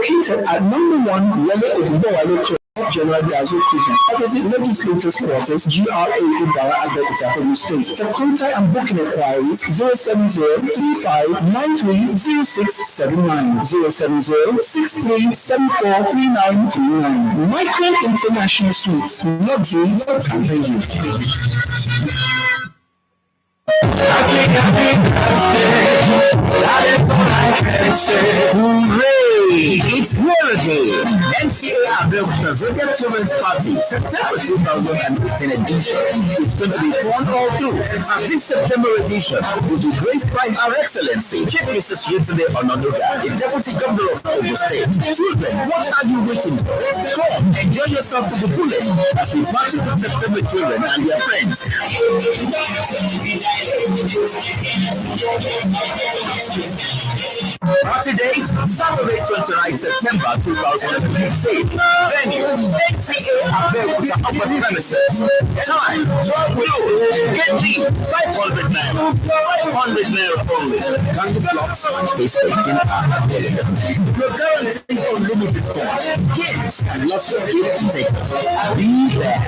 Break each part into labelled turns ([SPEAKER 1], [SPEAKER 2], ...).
[SPEAKER 1] located at number 1 Wele Ogunbowale Close off General Biazo Crescent, opposite Legislators Quarters, GRA Nta Abeokuta, Ogun State. For contact and booking inquiries, 070-3593-0679, 070-6374-3939. Michael International Suites, luxury that can pay you. Hooray! It's here again! Nta Abeokuta's Children's Party, September 2018 edition. It's going to be fun all through. As this September edition will be graced by Our Excellency Chief Mrs. Yetunde Onadoga, the Deputy Governor of Ogun State. Children, what are you waiting for? Come, enjoy yourself to the fullest as we party with September children and their friends. Party date, Saturday 29 September 2018. Venue, Nta Abeokuta upper premises. Time, 12 noon. Get the 500 naira. 500 naira only. Candy flops and face painting are available. You're guaranteed unlimited fun, games, and lots of gifts to take. Be there.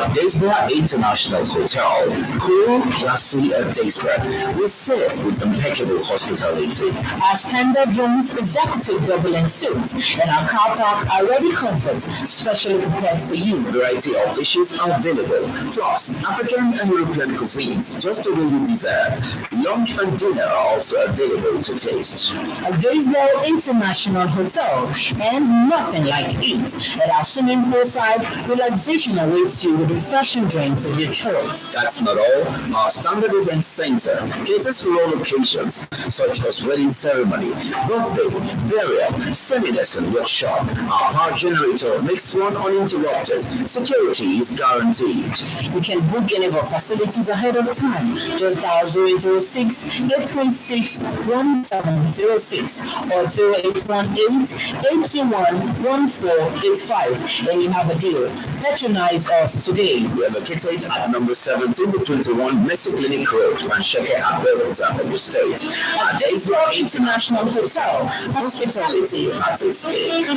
[SPEAKER 1] Daysborough International Hotel, cool, classy at Daysborough. We're safe with impeccable hospitality.
[SPEAKER 2] Our standard rooms, executive double and suites, and our car park are ready comfort, specially prepared for you.
[SPEAKER 1] Variety of dishes are available, plus African and European cuisines, just the way you desire. Lunch and dinner are also available to taste.
[SPEAKER 2] A Daysborough International Hotel, and nothing like it. At our swimming pool side, relaxation awaits you with refreshing drinks of your choice.
[SPEAKER 1] That's not all. Our standard event center caters for all occasions, such as wedding ceremony, birthday, burial, seminars, and workshop. Our power generator makes one uninterrupted. Security is guaranteed.
[SPEAKER 2] You can book any of our facilities ahead of time. Just dial 006-836-1706 or 0818-821-1485 and you have a deal. Patronize us today.
[SPEAKER 1] We are located at number 17-21 Mercy Clinic Road, Mansheke, Abeokuta, Ogun State.
[SPEAKER 2] At Daysborough International Hotel, hospitality at its peak.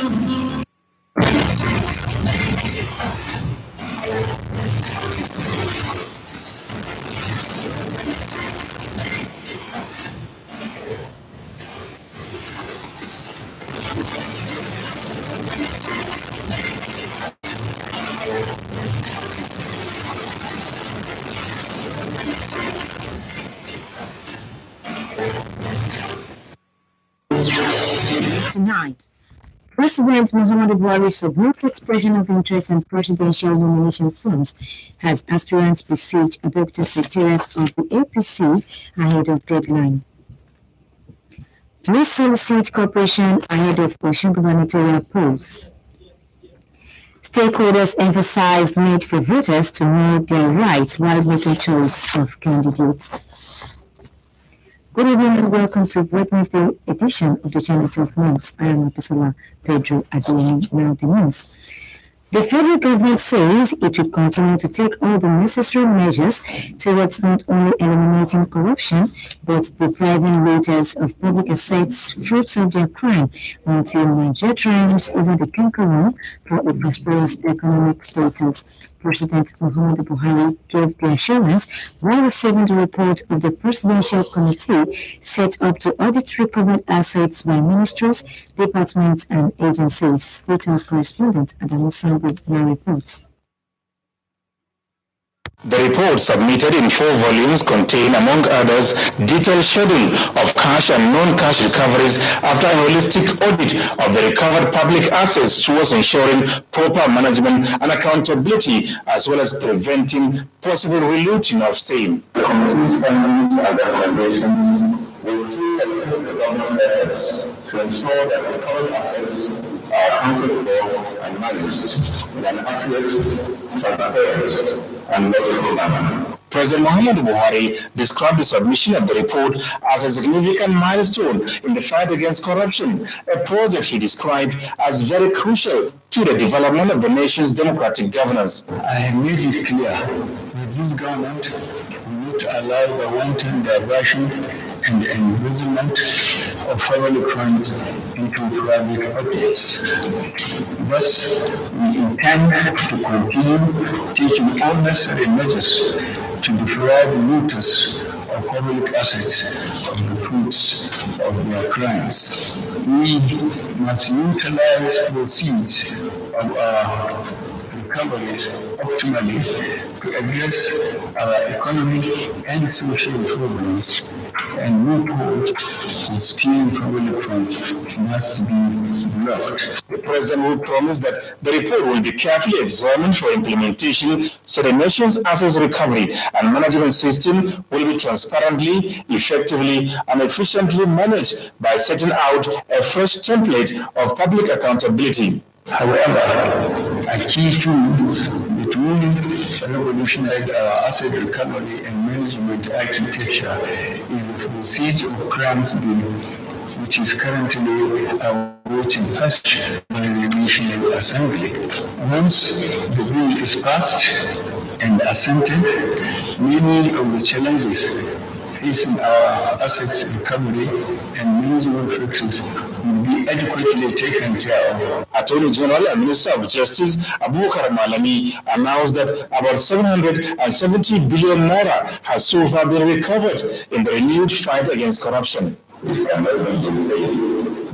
[SPEAKER 3] Tonight, President Muhammadu Buhari submits expression of interest in presidential nomination forms as aspirants besiege Abeokuta secretariat of the APC ahead of deadline. Police solicit cooperation ahead of Osun gubernatorial polls. Stakeholders emphasize need for voters to know their rights while making choice of candidates. Good evening and welcome to Wednesday edition of the Channel 12 News. I am Abisola Pedro Adeyemi. Now the news. The federal government says it will continue to take all the necessary measures towards not only eliminating corruption, but depriving voters of public assets, fruits of their crime, until Nigeria triumphs over the cankerworm for a prosperous economic status. President Muhammadu Buhari gave the assurance while receiving the report of the Presidential Committee set up to audit recovered assets by ministries, departments, and agencies. State House correspondent Adamu Sambu now reports.
[SPEAKER 4] The report, submitted in 4 volumes, contain, among others, detailed schedule of cash and non-cash recoveries after a holistic audit of the recovered public assets towards ensuring proper management and accountability, as well as preventing possible relooting of same. The committee's findings and recommendations will assist the government's efforts to ensure that recovered assets are accounted for and managed in an accurate, transparent, and logical manner. President Muhammadu Buhari described the submission of the report as a significant milestone in the fight against corruption, a project he described as very crucial to the development of the nation's democratic governance.
[SPEAKER 5] I have made it clear that this government will would allow the wanton diversion and embezzlement of public funds into private pockets. Thus, we intend to continue taking all necessary measures to defraud looters of public assets of the fruits of their crimes. We must utilize proceeds of our recoveries optimally to address our economic and social problems, and loopholes in stealing public funds must be blocked.
[SPEAKER 4] The President will promise that the report will be carefully examined for implementation so the nation's assets recovery and management system will be transparently, effectively, and efficiently managed by setting out a fresh template of public accountability.
[SPEAKER 5] However, a key tool that will revolutionize our asset recovery and management architecture is the Proceeds of Crimes Bill, which is currently awaiting passage by the National Assembly. Once the bill is passed and assented, many of the challenges facing our assets recovery and management frictions will be adequately taken care of.
[SPEAKER 4] Attorney General and Minister of Justice Abubakar Malami announced that about 770 billion naira has so far been recovered in the renewed fight against corruption.
[SPEAKER 6] It cannot be delayed.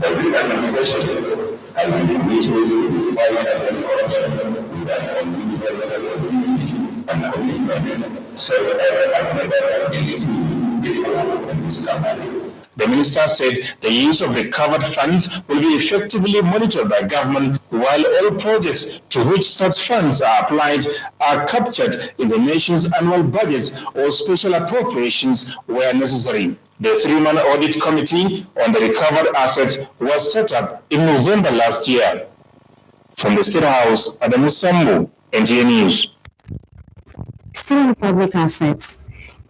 [SPEAKER 6] The real administration has been committed to the fight against corruption with an unlimited sense of duty and commitment, so that has never been seen before in this country.
[SPEAKER 4] The minister said the use of recovered funds will be effectively monitored by government, while all projects to which such funds are applied are captured in the nation's annual budgets or special appropriations where necessary. The three-man audit committee on the recovered assets was set up in November last year. From the State House, Adamu Sambo, NTA News.
[SPEAKER 3] Still on public assets,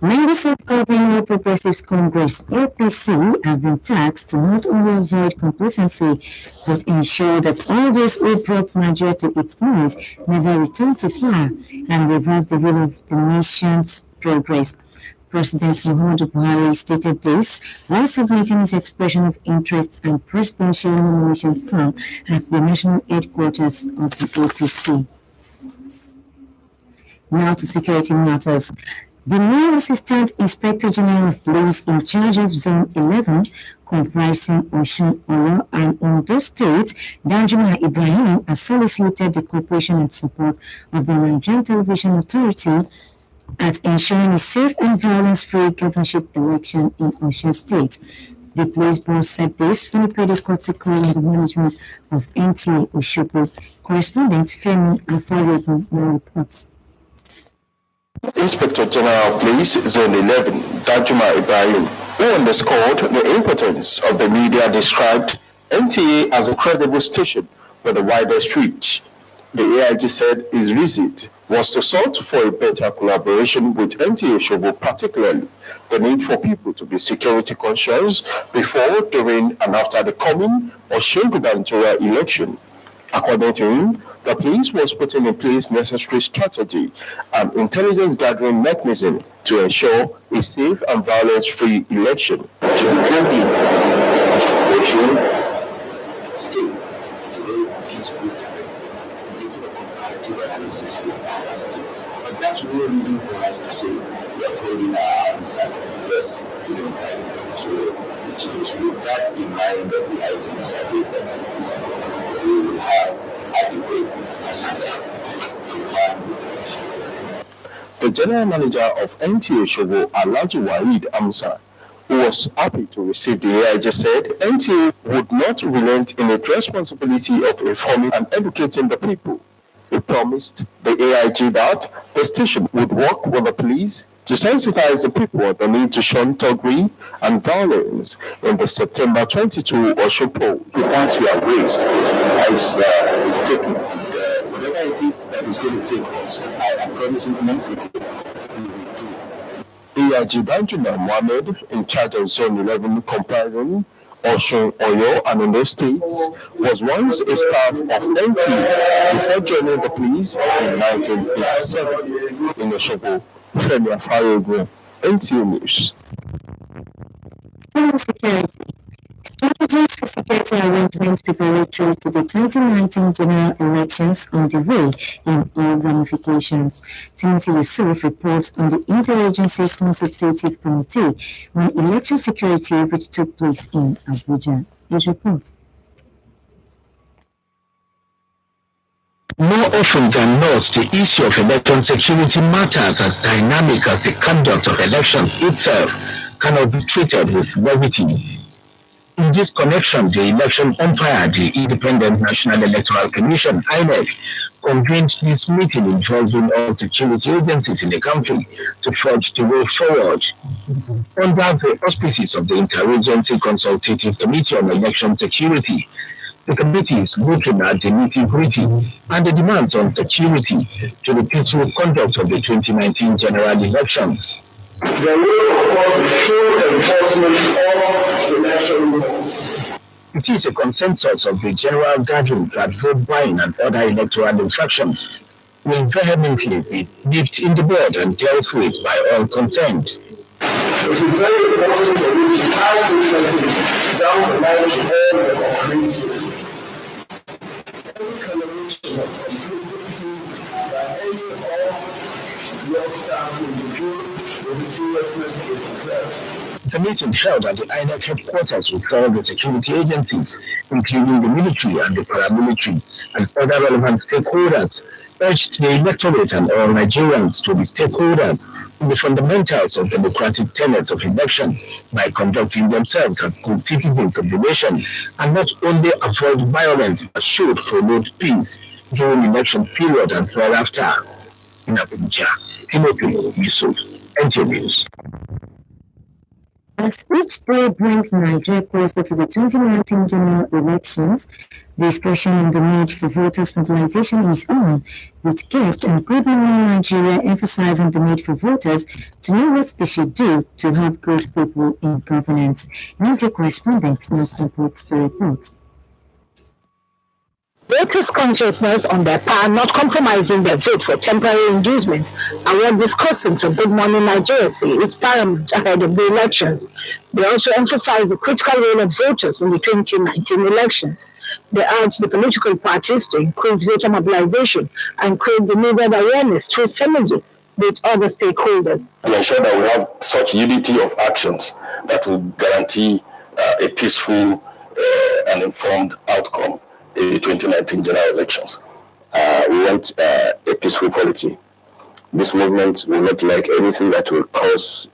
[SPEAKER 3] members of Governor Progressive Congress (APC) have been tasked to not only avoid complacency but ensure that all those who brought Nigeria to its knees never return to power and reverse the will of the nation's progress. President Muhammadu Buhari stated this while submitting his expression of interest and presidential nomination form at the national headquarters of the APC. Now to security matters. The new Assistant Inspector General of Police in charge of Zone 11, comprising Osun, Oyo, and Ondo states, Danjuma Ibrahim, has solicited the cooperation and support of the Nigerian Television Authority at ensuring a safe and violence-free governorship election in Osun State. The police boss said this when he paid a courtesy call on the management of Nta Abeokuta. Correspondent Femi Afayogun now reports.
[SPEAKER 7] Inspector General of Police, Zone 11, Danjuma Ibrahim, who underscored the importance of the media, described NTA as a credible station with the widest reach. The AIG said his visit was to sought for a better collaboration with NTA Shobo, particularly the need for people to be security conscious before, during, and after the coming or shaped gubernatorial election. According to him, the police was putting in place necessary strategy and intelligence gathering mechanism to ensure a safe and violence-free election.
[SPEAKER 6] But that's no reason for us to say we are holding our arms first. We don't have it. So it's with that in mind that the items are taken. We will have adequate assistance to fund.
[SPEAKER 7] The general manager of NTA Shogo, Alhaji Waheed Amsa, who was happy to receive the AIG, said NTA would not relent in its responsibility of informing and educating the people. He promised the AIG that the station would work with the police to sensitize the people on the need to shun thuggery and violence in the September 22 Osho poll.
[SPEAKER 6] The points we have raised is taken. Whatever it is that is going to take us, I am promising immensely.
[SPEAKER 7] AIG Banjuna Mohammed, in charge of Zone 11 comprising Osun, Oyo, and Ondo states, was once a staff of NTA before joining the police in 1987 in Osogbo. Femi Afayogun, NTA News.
[SPEAKER 3] Security. Strategies for security arrangements preparatory to the 2019 general elections on the way in all ramifications. Timothy Yusuf reports on the Interagency Consultative Committee on Election Security which took place in Abuja. His report.
[SPEAKER 8] More often than not, the issue of election security matters as dynamic as the conduct of elections itself cannot be treated with levity. In this connection, the election umpire, the Independent National Electoral Commission, INEC, convened this meeting involving all security agencies in the country to forge the way forward. Under the auspices of the Interagency Consultative Committee on Election Security, the committee is looking at the nitty-gritty and the demands on security to the peaceful conduct of the 2019 general elections.
[SPEAKER 6] There will, of course, be full enforcement of election laws.
[SPEAKER 8] It is a consensus of the general gathering that vote buying and other electoral infractions will vehemently be nipped in the bud and dealt with by all concerned.
[SPEAKER 6] It is very important for we to tie this down the line to all the operations. Every collaboration of completeness by any of your staff will be viewed with seriousness and threat.
[SPEAKER 8] The meeting held at the INEC headquarters with all the security agencies, including the military and the paramilitary and other relevant stakeholders, urged the electorate and all Nigerians to be stakeholders in the fundamentals of democratic tenets of election by conducting themselves as good citizens of the nation and not only avoid violence but should promote peace during election period and thereafter. In Abuja, Timothy Yusuf, NTA News.
[SPEAKER 3] As each day brings Nigeria closer to the 2019 general elections, discussion on the need for voters' mobilization is on, with guests and Good Morning Nigeria emphasizing the need for voters to know what they should do to have good people in governance. Media correspondent now completes the report.
[SPEAKER 9] Voters' consciousness on their part not compromising their vote for temporary inducements and what discussants of Good Morning Nigeria say is paramount ahead of the elections. They also emphasize the critical role of voters in the 2019 elections. They urge the political parties to increase voter mobilization and create the needed awareness through synergy with other stakeholders.
[SPEAKER 7] To ensure that we have such unity of actions that will guarantee a peaceful and informed outcome in the 2019 general elections. We want a peaceful polity. This movement will not like anything that will cause,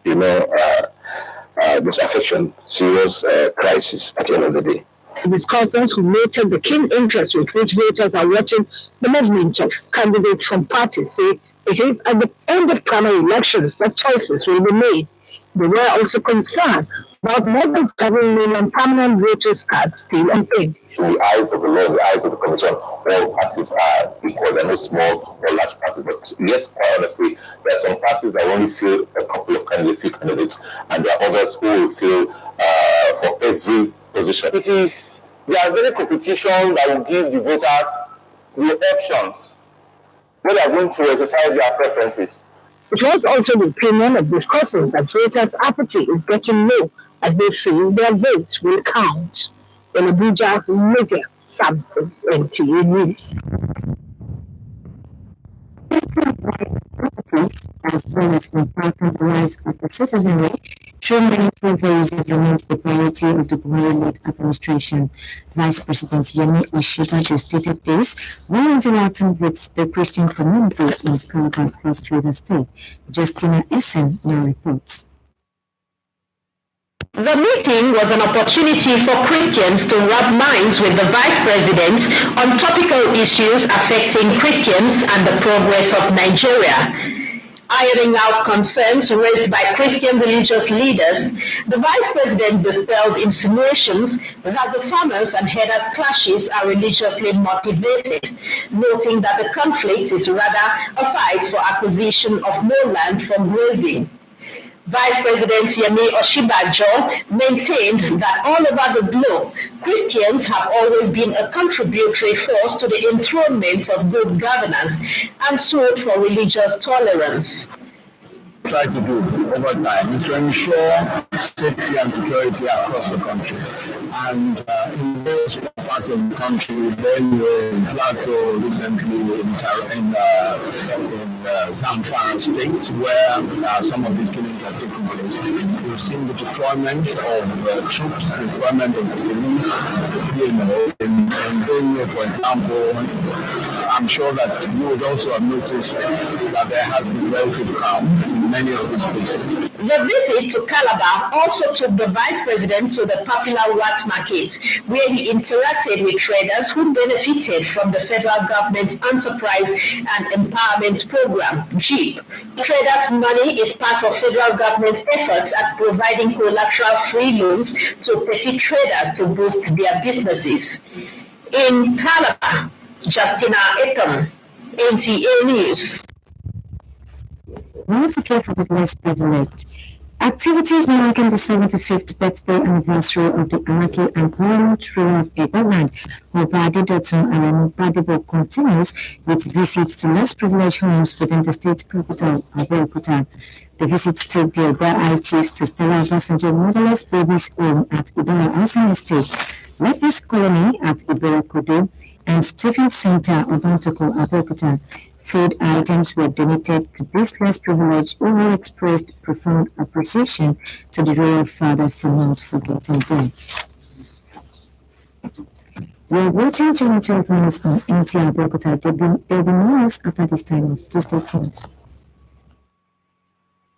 [SPEAKER 7] disaffection, serious crisis at the end of the day.
[SPEAKER 9] Discussants who noted the keen interest with which voters are watching the movement of candidates from parties say it is at the end of primary elections that choices will be made. They were also concerned about more than 7 million permanent voters cards still unpaid.
[SPEAKER 7] In the eyes of the law, in the eyes of the commission, all parties are equal. There are no small or large parties. But yes, quite honestly, there are some parties that only fill a couple of candidates, and there are others who will fill for every position. It is the very competition that will give the voters the options where they are going to exercise their preferences.
[SPEAKER 9] It was also the opinion of discussants that voters' apathy is getting low as they feel their votes will count. In Abuja, Media Samson, NTA News.
[SPEAKER 3] As well as impacting the lives of the citizenry through meaningful ways implement the priority of the Buhari-led administration. Vice President Yemi Osinbajo stated this while interacting with the Christian community in Calabar Cross River State. Justina Essen now reports.
[SPEAKER 9] The meeting was an opportunity for Christians to rub minds with the Vice President on topical issues affecting Christians and the progress of Nigeria. Ironing out concerns raised by Christian religious leaders, the Vice President dispelled insinuations that the farmers and herders' clashes are religiously motivated, noting that the conflict is rather a fight for acquisition of more land from grazing. Vice President Yemi Osinbajo maintained that all over the globe, Christians have always been a contributory force to the enthronement of good governance and sought for religious tolerance.
[SPEAKER 5] try to do over time is to ensure safety and security across the country. And in those parts of the country, then in Plateau recently, in Zamfara State, where some of these killings have taken place, we've seen the deployment of troops, deployment of the police, in Benue, for example. I'm sure that you would also have noticed that there has been relative calm in many of these places.
[SPEAKER 9] The visit to Calabar also took the Vice President to the popular Wat Market, where he interacted with traders who benefited from the federal government's Enterprise and Empowerment Program, JEEP. Traders' money is part of federal government's efforts at providing collateral-free loans to petty traders to boost their businesses. In Calabar, Justina Etam, NTA News.
[SPEAKER 3] We want to care for the less privileged. Activities marking the 75th birthday anniversary of the Anarchy and Paramount ruler of Eberland, Obade Dotun Aremu Badebo, continues with visits to less privileged homes within the state capital, Abeokuta. The visit took the Oba chiefs to Stella Obasanjo Motherless Babies Home at Ibera Housing Estate, Lepers Colony at Ibera Kodo, and Stephen Center of Bantoko, Abeokuta. Food items were donated to these less privileged who have expressed profound appreciation to the royal father for not forgetting them. You're watching Channel 12 News on Nta Abeokuta. There'll be more news after this time. Just stay tuned.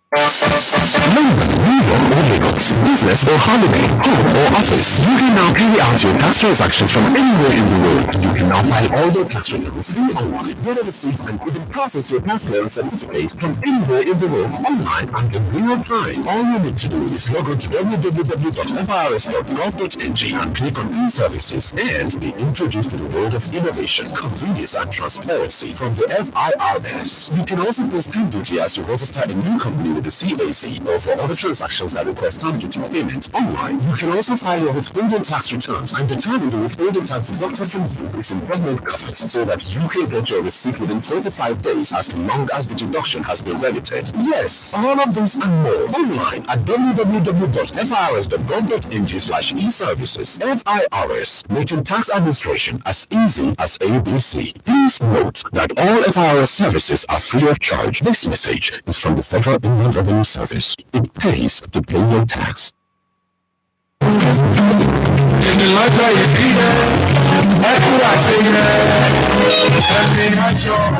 [SPEAKER 10] London, New York or Lagos, business or holiday, home or office, you can now carry out your tax transactions from anywhere in the world. You can now file all your tax returns free online, get a receipt and even process your tax clearance certificate from anywhere in the world online and in real time. All you need to do is log on to www.firs.gov.ng and click on e-services and be introduced to the world of innovation, convenience and transparency from the FIRS. You can also pay stamp duty as you register a new company with the CAC or for other transactions that require stamp duty payment online. You can also file your withholding tax returns and determine the withholding tax deducted from you is in government coffers so that you can get your receipt within 45 days as long as the deduction has been credited. Yes, all of this and more online at www.firs.gov.ng/e-services. FIRS, making tax administration as easy as ABC. Please note that all FIRS services are free of charge. This message is from the Federal Inland Revenue Service. It pays to pay your tax.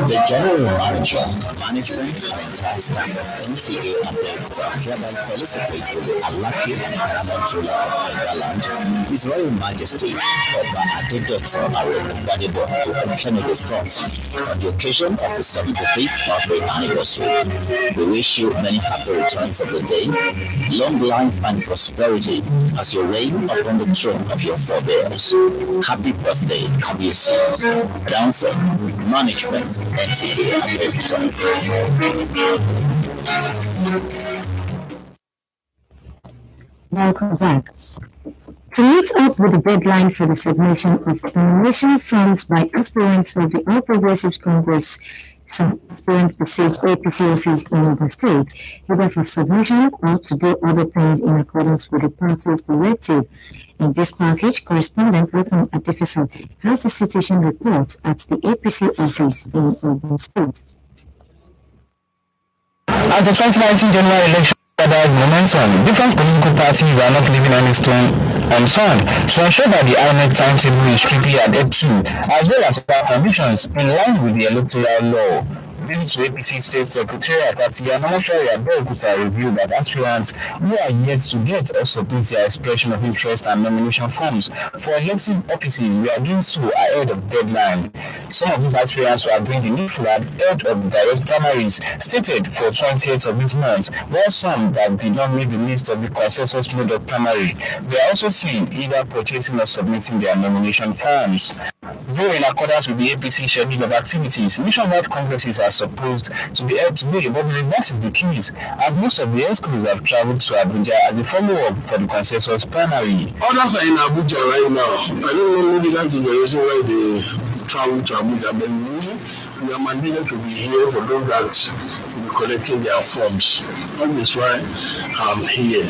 [SPEAKER 1] The General Manager, Management and entire staff of Nta Abeokuta hereby felicitate with the Alaki and Paramount ruler of Eberland, His Royal Majesty Oba Adedotun Aremu Badebo Okenego IV, on the occasion of the 75th birthday anniversary. We wish you many happy returns of the day, long life and prosperity as you reign upon the throne of your forebears. Happy birthday, Kabiyesi. Announcer, Management, Nta Abeokuta.
[SPEAKER 3] Welcome back. To meet up with the deadline for the submission of nomination forms by aspirants of the All Progressives Congress, some aspirants received APC office in Ogun State, either for submission or to do other things in accordance with the party's directive. In this package, correspondent Rukun Atifisa has the situation report at the APC office in Ogun State.
[SPEAKER 11] As the 2019 general election gathers momentum, different political parties are not leaving any stone unturned to ensure that the INEC timetable is strictly adhered to, as well as other conditions in line with the electoral law. Visit to APC State Secretariat at Nta Abeokuta revealed that aspirants who are yet to get or submit their expression of interest and nomination forms for elective offices were doing so ahead of the deadline. Some of these aspirants who are doing the needful ahead of the direct primaries stated for 28th of this month, while some that did not make the list of the consensus mode of primary were also seen either purchasing or submitting their nomination forms. Though in accordance with the APC schedule of activities, nationwide congresses are supposed to be held today, but the reverse is the case, and most of the schools have traveled to Abuja as a follow-up for the consensus primary.
[SPEAKER 5] Others are in Abuja right now. I don't know, maybe that is the reason why they travel to Abuja, but we are mandated to be here for those that will be collecting their forms. That is why I'm here.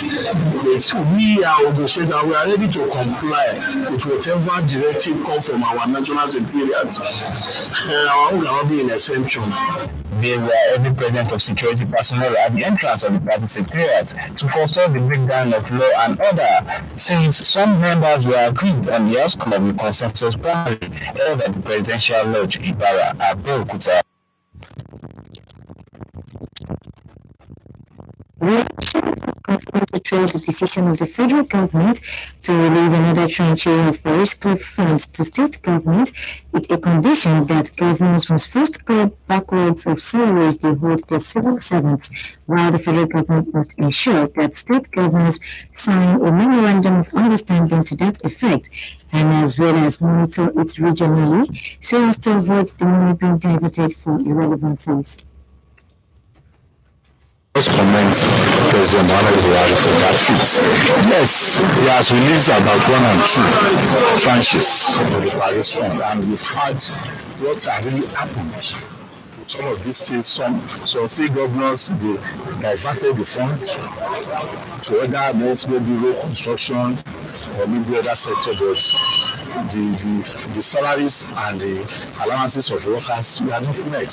[SPEAKER 5] But we are organization and we are ready to comply with whatever directive comes from our national secretariat. Our own cannot be an exception.
[SPEAKER 11] There were every presence of security personnel at the entrance of the party secretariat to forestall the breakdown of law and order, since some members were aggrieved on the outcome of the consensus primary held at the presidential lodge Nta Abeokuta.
[SPEAKER 3] Continue to trace the decision of the federal government to release another tranche of Paris Club funds to state government with a condition that governors must first clear backlogs of salaries they hold their civil servants, while the federal government must ensure that state governors sign a memorandum of understanding to that effect, and as well as monitor it regionally so as to avoid the money being diverted for irrelevancies.
[SPEAKER 8] Let's commend President Muhammadu Buhari for that feat. Yes, he has released about 1 and 2 tranches of the Paris Fund, and we've had what has really happened. Some of these states, some state governors, they diverted the fund to other means, maybe road construction or maybe other sector, but the salaries and the allowances of workers were not met.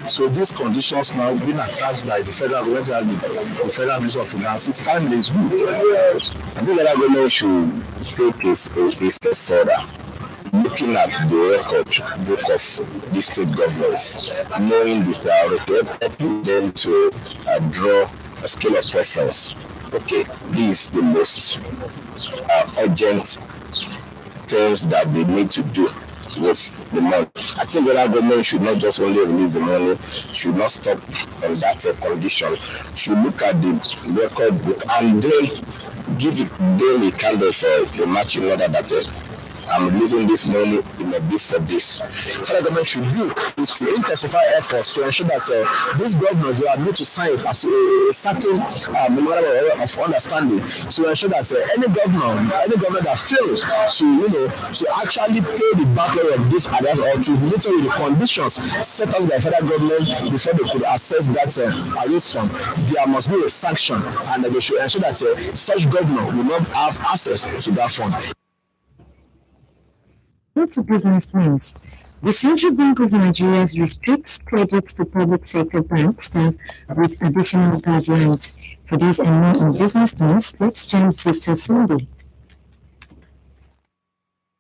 [SPEAKER 8] So these conditions now being attached by the federal government, the federal Ministry of Finance, it's timely, it's good.
[SPEAKER 12] I think that government should take a step further. Looking at the record book of these state governments, knowing the priority, helping them to draw a scale of preference. Okay, this is the most urgent things that they need to do with the money. I think that our government should not just only release the money, should not stop on that condition, should look at the record book and then give them a kind of a matching order that I'm releasing this money in a bid for this. Federal government should do is to intensify efforts to ensure that these governors will need to sign a certain memorandum of understanding to ensure that any governor that fails to actually pay the backlog of this others or to meet with the conditions set up by the federal government before they could access that Paris fund, there must be a sanction, and they should ensure that such governor will not have access to that fund.
[SPEAKER 3] Not to business news. The Central Bank of Nigeria restricts credit to public sector bank staff with additional guidelines. For this and more on business news, let's join Victor Sunday.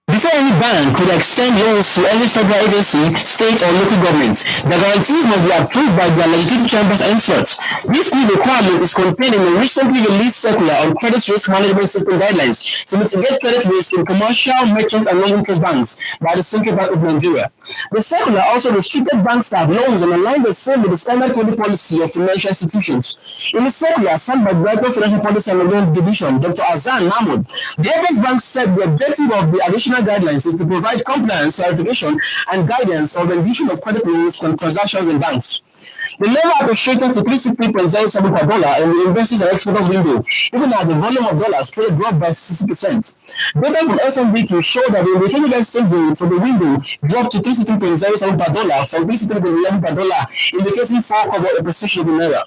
[SPEAKER 13] Before any bank could extend loans to any federal agency, state or local government, the guarantees must be approved by their legislative chambers and such. This new requirement is contained in a recently released circular on credit risk management system guidelines to mitigate credit risk in commercial, merchant, and non-interest banks by the Central Bank of Nigeria. The circular also restricted bank staff loans and aligned the same with the standard credit policy of financial institutions. In the circular signed by Director of Financial Policy and Loan Division, Dr. Azan Mahmoud, the Apex Bank said the objective of the additional guidelines is to provide compliance, certification, and guidance on the rendition of credit loans and transactions in banks. The level appreciated to 363.07 per dollar in the investors and exporters window, even as the volume of dollars traded dropped by 60%. Data from FNB show that the indicated exchange rate for the window dropped to 363.07 per dollar from 363.11 per dollar, indicating 4 cover appreciation in naira.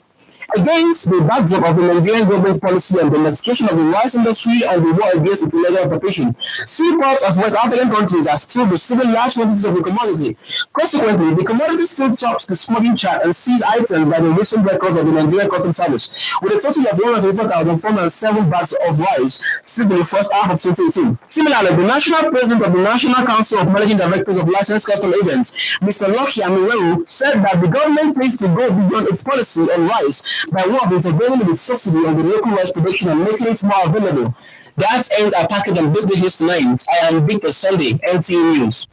[SPEAKER 13] Against the backdrop of the Nigerian government policy and domestication of the rice industry and the war against its illegal occupation, seaports of West African countries are still receiving large quantities of the commodity. Consequently, the commodity still tops the smuggling chart and seized items by the recent records of the Nigerian Customs Service, with a total of 134,407 bags of rice seized in the first half of 2018. Similarly, the national president of the National Council of Managing Directors of Licensed Custom Agents, Mr. Lucky Amiweru, said that the government plans to go beyond its policy on rice by way of intervening with subsidy on the local rice production and making it more available. That ends our package on business news tonight. I am Victor Sunday, NTA News.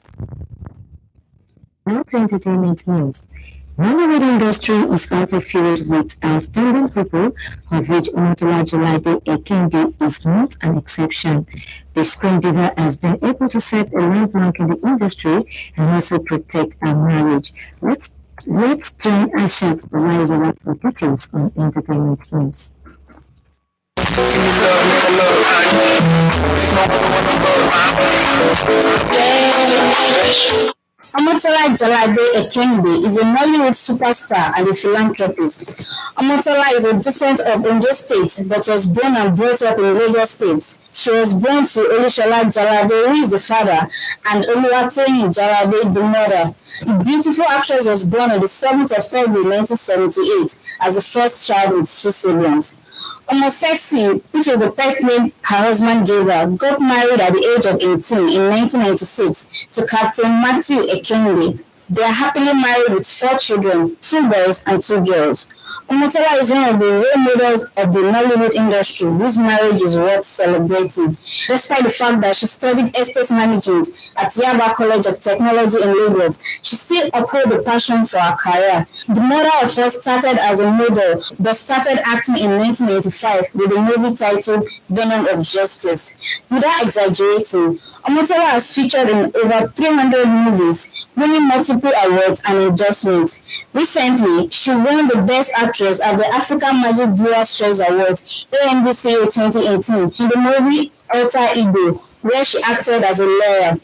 [SPEAKER 3] Now to entertainment news. Nollywood industry is also filled with outstanding people, of which Omotola Jalade Ekinde is not an exception. The screen diva has been able to set a landmark in the industry and also protect her marriage. Let's join Ashat Olaiwola for details on entertainment news.
[SPEAKER 14] Omotola Jalade Ekende is a Nollywood superstar and a philanthropist. Omotola is a descent of Ondo State but was born and brought up in Lagos State. She was born to Olushola Jalade, who is the father, and Oluwatoyin Jalade, the mother. The beautiful actress was born on the 7th of February 1978 as the first child with 2 siblings. Omosexy, which is the first name her husband gave her, got married at the age of 18 in 1996 to Captain Matthew Ekende. They are happily married with 4 children, 2 boys and 2 girls. Omotola is one of the role models of the Nollywood industry whose marriage is worth celebrating. Despite the fact that she studied estate management at Yaba College of Technology in Lagos, she still upholds the passion for her career. The mother of 4 started as a model but started acting in 1995 with a movie titled Venom of Justice. Without exaggerating, Omotola has featured in over 300 movies, winning multiple awards and endorsements. Recently, she won the Best Actress at the African Magic Viewers' Choice Awards AMVCA 2018 in the movie Alter Ego, where she acted as a lawyer.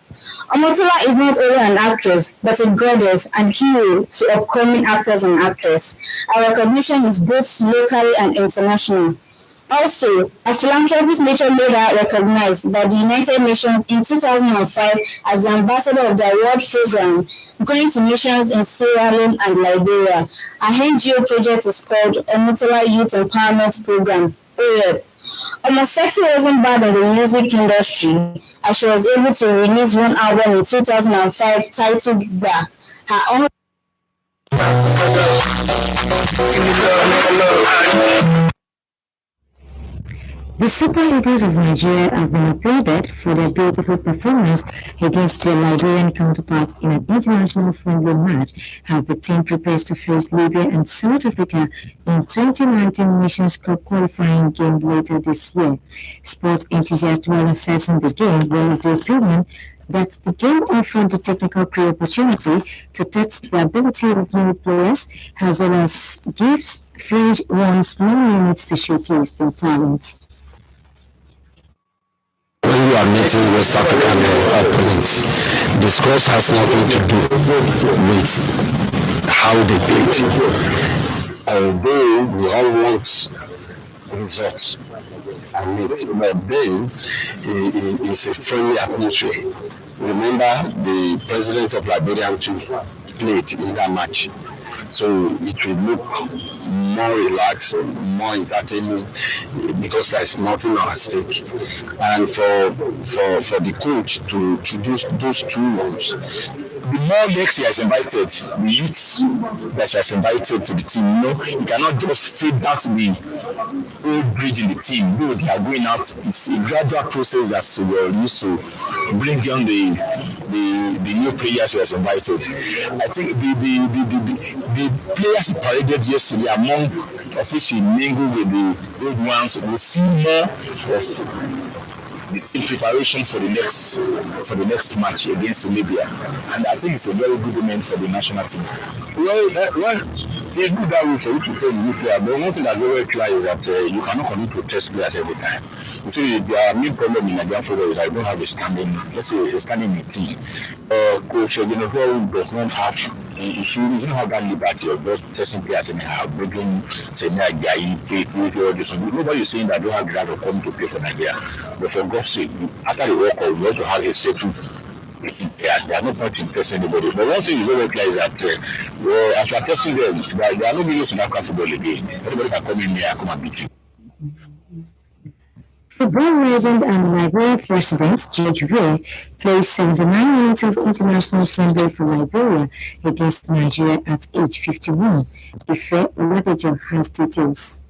[SPEAKER 14] Omotola is not only an actress, but a goddess and hero to upcoming actors and actresses. Her recognition is both locally and international. Also, a philanthropist nature made her recognized by the United Nations in 2005 as the ambassador of the award program, going to nations in Sierra Leone and Liberia. Her NGO project is called Omotola Youth Empowerment Program, OYEP. Omosexy wasn't bad in the music industry, as she was able to release one album in 2005 titled Ba. Her own
[SPEAKER 3] The Super Eagles of Nigeria have been applauded for their beautiful performance against their Liberian counterparts in an international friendly match as the team prepares to face Libya and South Africa in 2019 Nations Cup qualifying game later this year. Sports enthusiasts while assessing the game were of the opinion that the game offered the technical career opportunity to test the ability of new players as well as gives fringe ones more minutes to showcase their talents.
[SPEAKER 12] When you are meeting West African opponents, the scores has nothing to do with how they played. Although we all want results and it, but then it's a friendly atmosphere. Remember, the president of Liberia too played in that match. So it will look more relaxed, more entertaining because there's nothing at stake. And for the coach to introduce those 2 ones, the more next year is invited, the youths that she has invited to the team, you cannot just fade out the old bridge in the team. No, they are going out. It's a gradual process that we're used to bring on the new players he has invited. I think the players he paraded yesterday, among of which he mingled with the old ones, will see more of in preparation for the next match against Libya, and I think it's a very good moment for the national team. Well, it's good that we for you to tell the new player, but one thing that's very clear is that you cannot continue to test players every time. You see, the main problem in Nigerian football is I don't have a standing team. Coach Ogenofo does not have. You don't have that liberty of just testing players anyhow, bringing senior guy, play all this. Nobody is saying that don't have the right of coming to play for Nigeria. But for God's sake, after the World Cup, we also have a settled players. They are not point in testing anybody. But one thing is very clear is that as we are testing them, there are no millions in African football again. Anybody can come in here and come and beat you.
[SPEAKER 3] Football legend and Liberia President George Weah plays 79 minutes of international friendly for Liberia against Nigeria at age 51. Ife Oladejo has details.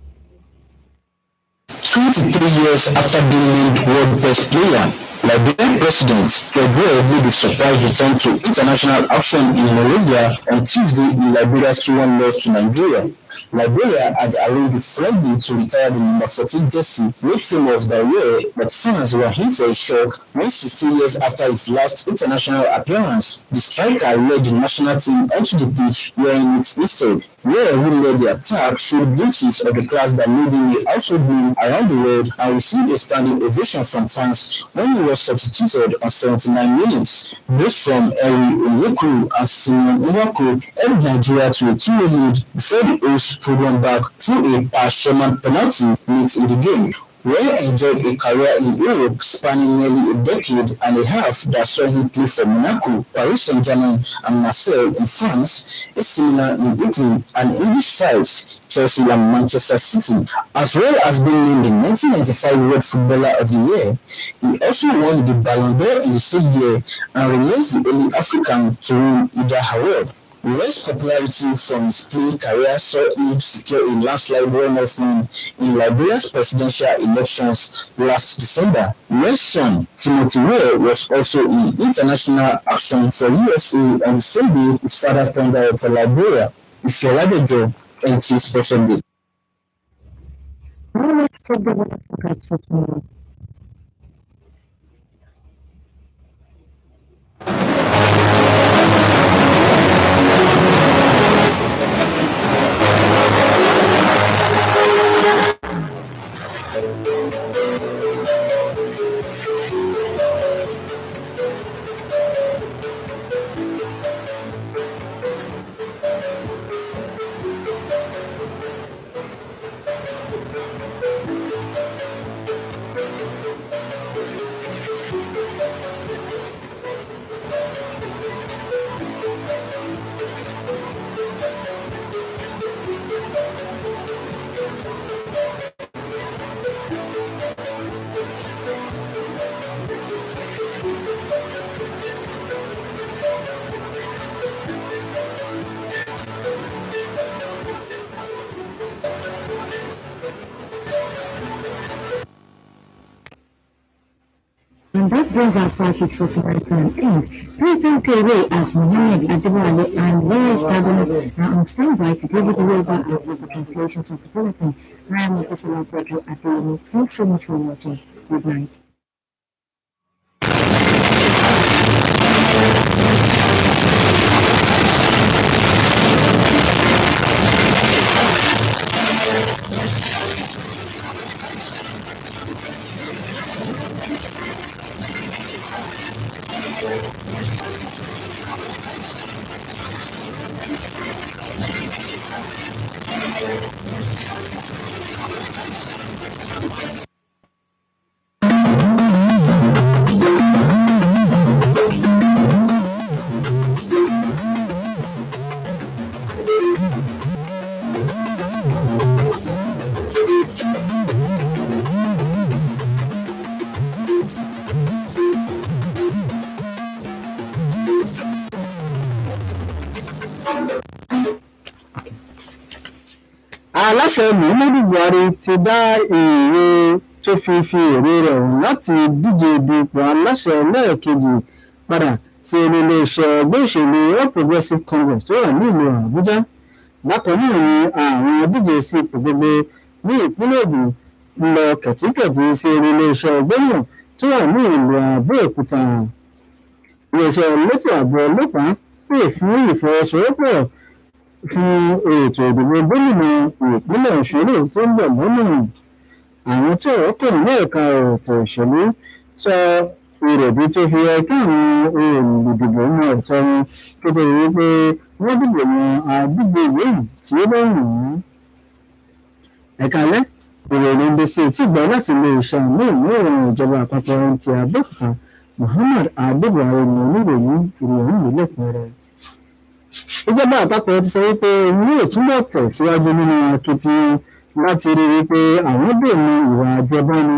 [SPEAKER 13] 23 years after being named World Best Player, Liberian President George Weah made a surprise return to international action in Monrovia on Tuesday in Liberia's 2-1 loss to Nigeria. Liberia had arranged with friendly to retire the number 14 jersey, made famous by Weah, but fans were in for a shock when 16 years after his last international appearance, the striker led the national team onto the pitch wearing it instead. Weah, who led the attack, showed glimpses of the class that made him a household name around the world and received a standing ovation from fans when he was substituted on 79 minutes. Both from Eri Onyekuru and Simon Nwako helped Nigeria to a 2-0 lead before the hosts pulled one back through a Sherman penalty late in the game. Where enjoyed a career in Europe spanning nearly a decade and a half that saw him play for Monaco, Paris Saint-Germain and Marseille in France, AC Milan in Italy, and English sides Chelsea and Manchester City. As well as being named the 1995 World Footballer of the Year, he also won the Ballon d'Or in the same year and remains the only African to win either award. West's popularity from his playing career saw him secure a landslide runoff win in Liberia's presidential elections last December. West's son, Timothy Weah, was also in international action for USA on the same day his father turned out for Liberia. Ifeoladejo, NTA Sports Update.
[SPEAKER 3] Now let's check the weather forecast for tomorrow. And that brings our package for tonight to an end. President Kere as Mohammed Adewale and Lawrence Kaduna are on standby to give you the Yoruba and Igbo translations of the bulletin. I am Opesola Pedro Adeyemi. Thanks so much for watching. Good night.
[SPEAKER 15] Aláṣẹ Muhammadu Buhari ti dá èrè tó fi èrè rẹ̀ hàn láti díje dupò aláṣẹ lẹ́ẹ̀kejì padà sí ilé-iṣẹ́ ẹgbẹ́ òṣèlú All Progressives Congress tó wà nílùú Àbújá. Bákan náà ni àwọn adíje sí ipò gbogbo ní ìpínlẹ̀ Ògùn ń lọ kẹ̀tíkẹ̀tí sí ilé-iṣẹ́ ẹgbẹ́ náà tó wà ní ìlú Abẹ́òkúta. Iléeṣẹ́ elétò ààbò ọlọ́pàá pè fún ìfọwọ́sowọ́pọ̀ fún ètò ìdìbò gómìnà ìpínlẹ̀ Ọ̀ṣun tó ń bọ̀ lọ́nà. Àwọn tí ọ̀rọ̀ kàn ní ẹ̀ka ètò òṣèlú sọ ìrètí tó fi yẹ kí àwọn olùdìbò mọ ẹ̀tọ́ wọn tó tó rí pé wọ́n dìbò yan àdúgbò yòówù tí ó bá wù wọ́n. Ẹ̀ka alẹ́ ìròyìn ń dé sí etí ìgbà láti ilé-iṣẹ́ amóhùnmáwòrán ìjọba àpapọ̀ Nta Abeokuta. Muhammad Adébùhárí ni oníròyìn ìròyìn yìí lẹ́kùnrẹ́rẹ́. Ìjọba àpapọ̀ ti sọ wípé òun yóò túbọ̀ tẹ̀síwájú nínú akitiyan láti rí wípé àwọn dènà ìwà àjẹbánu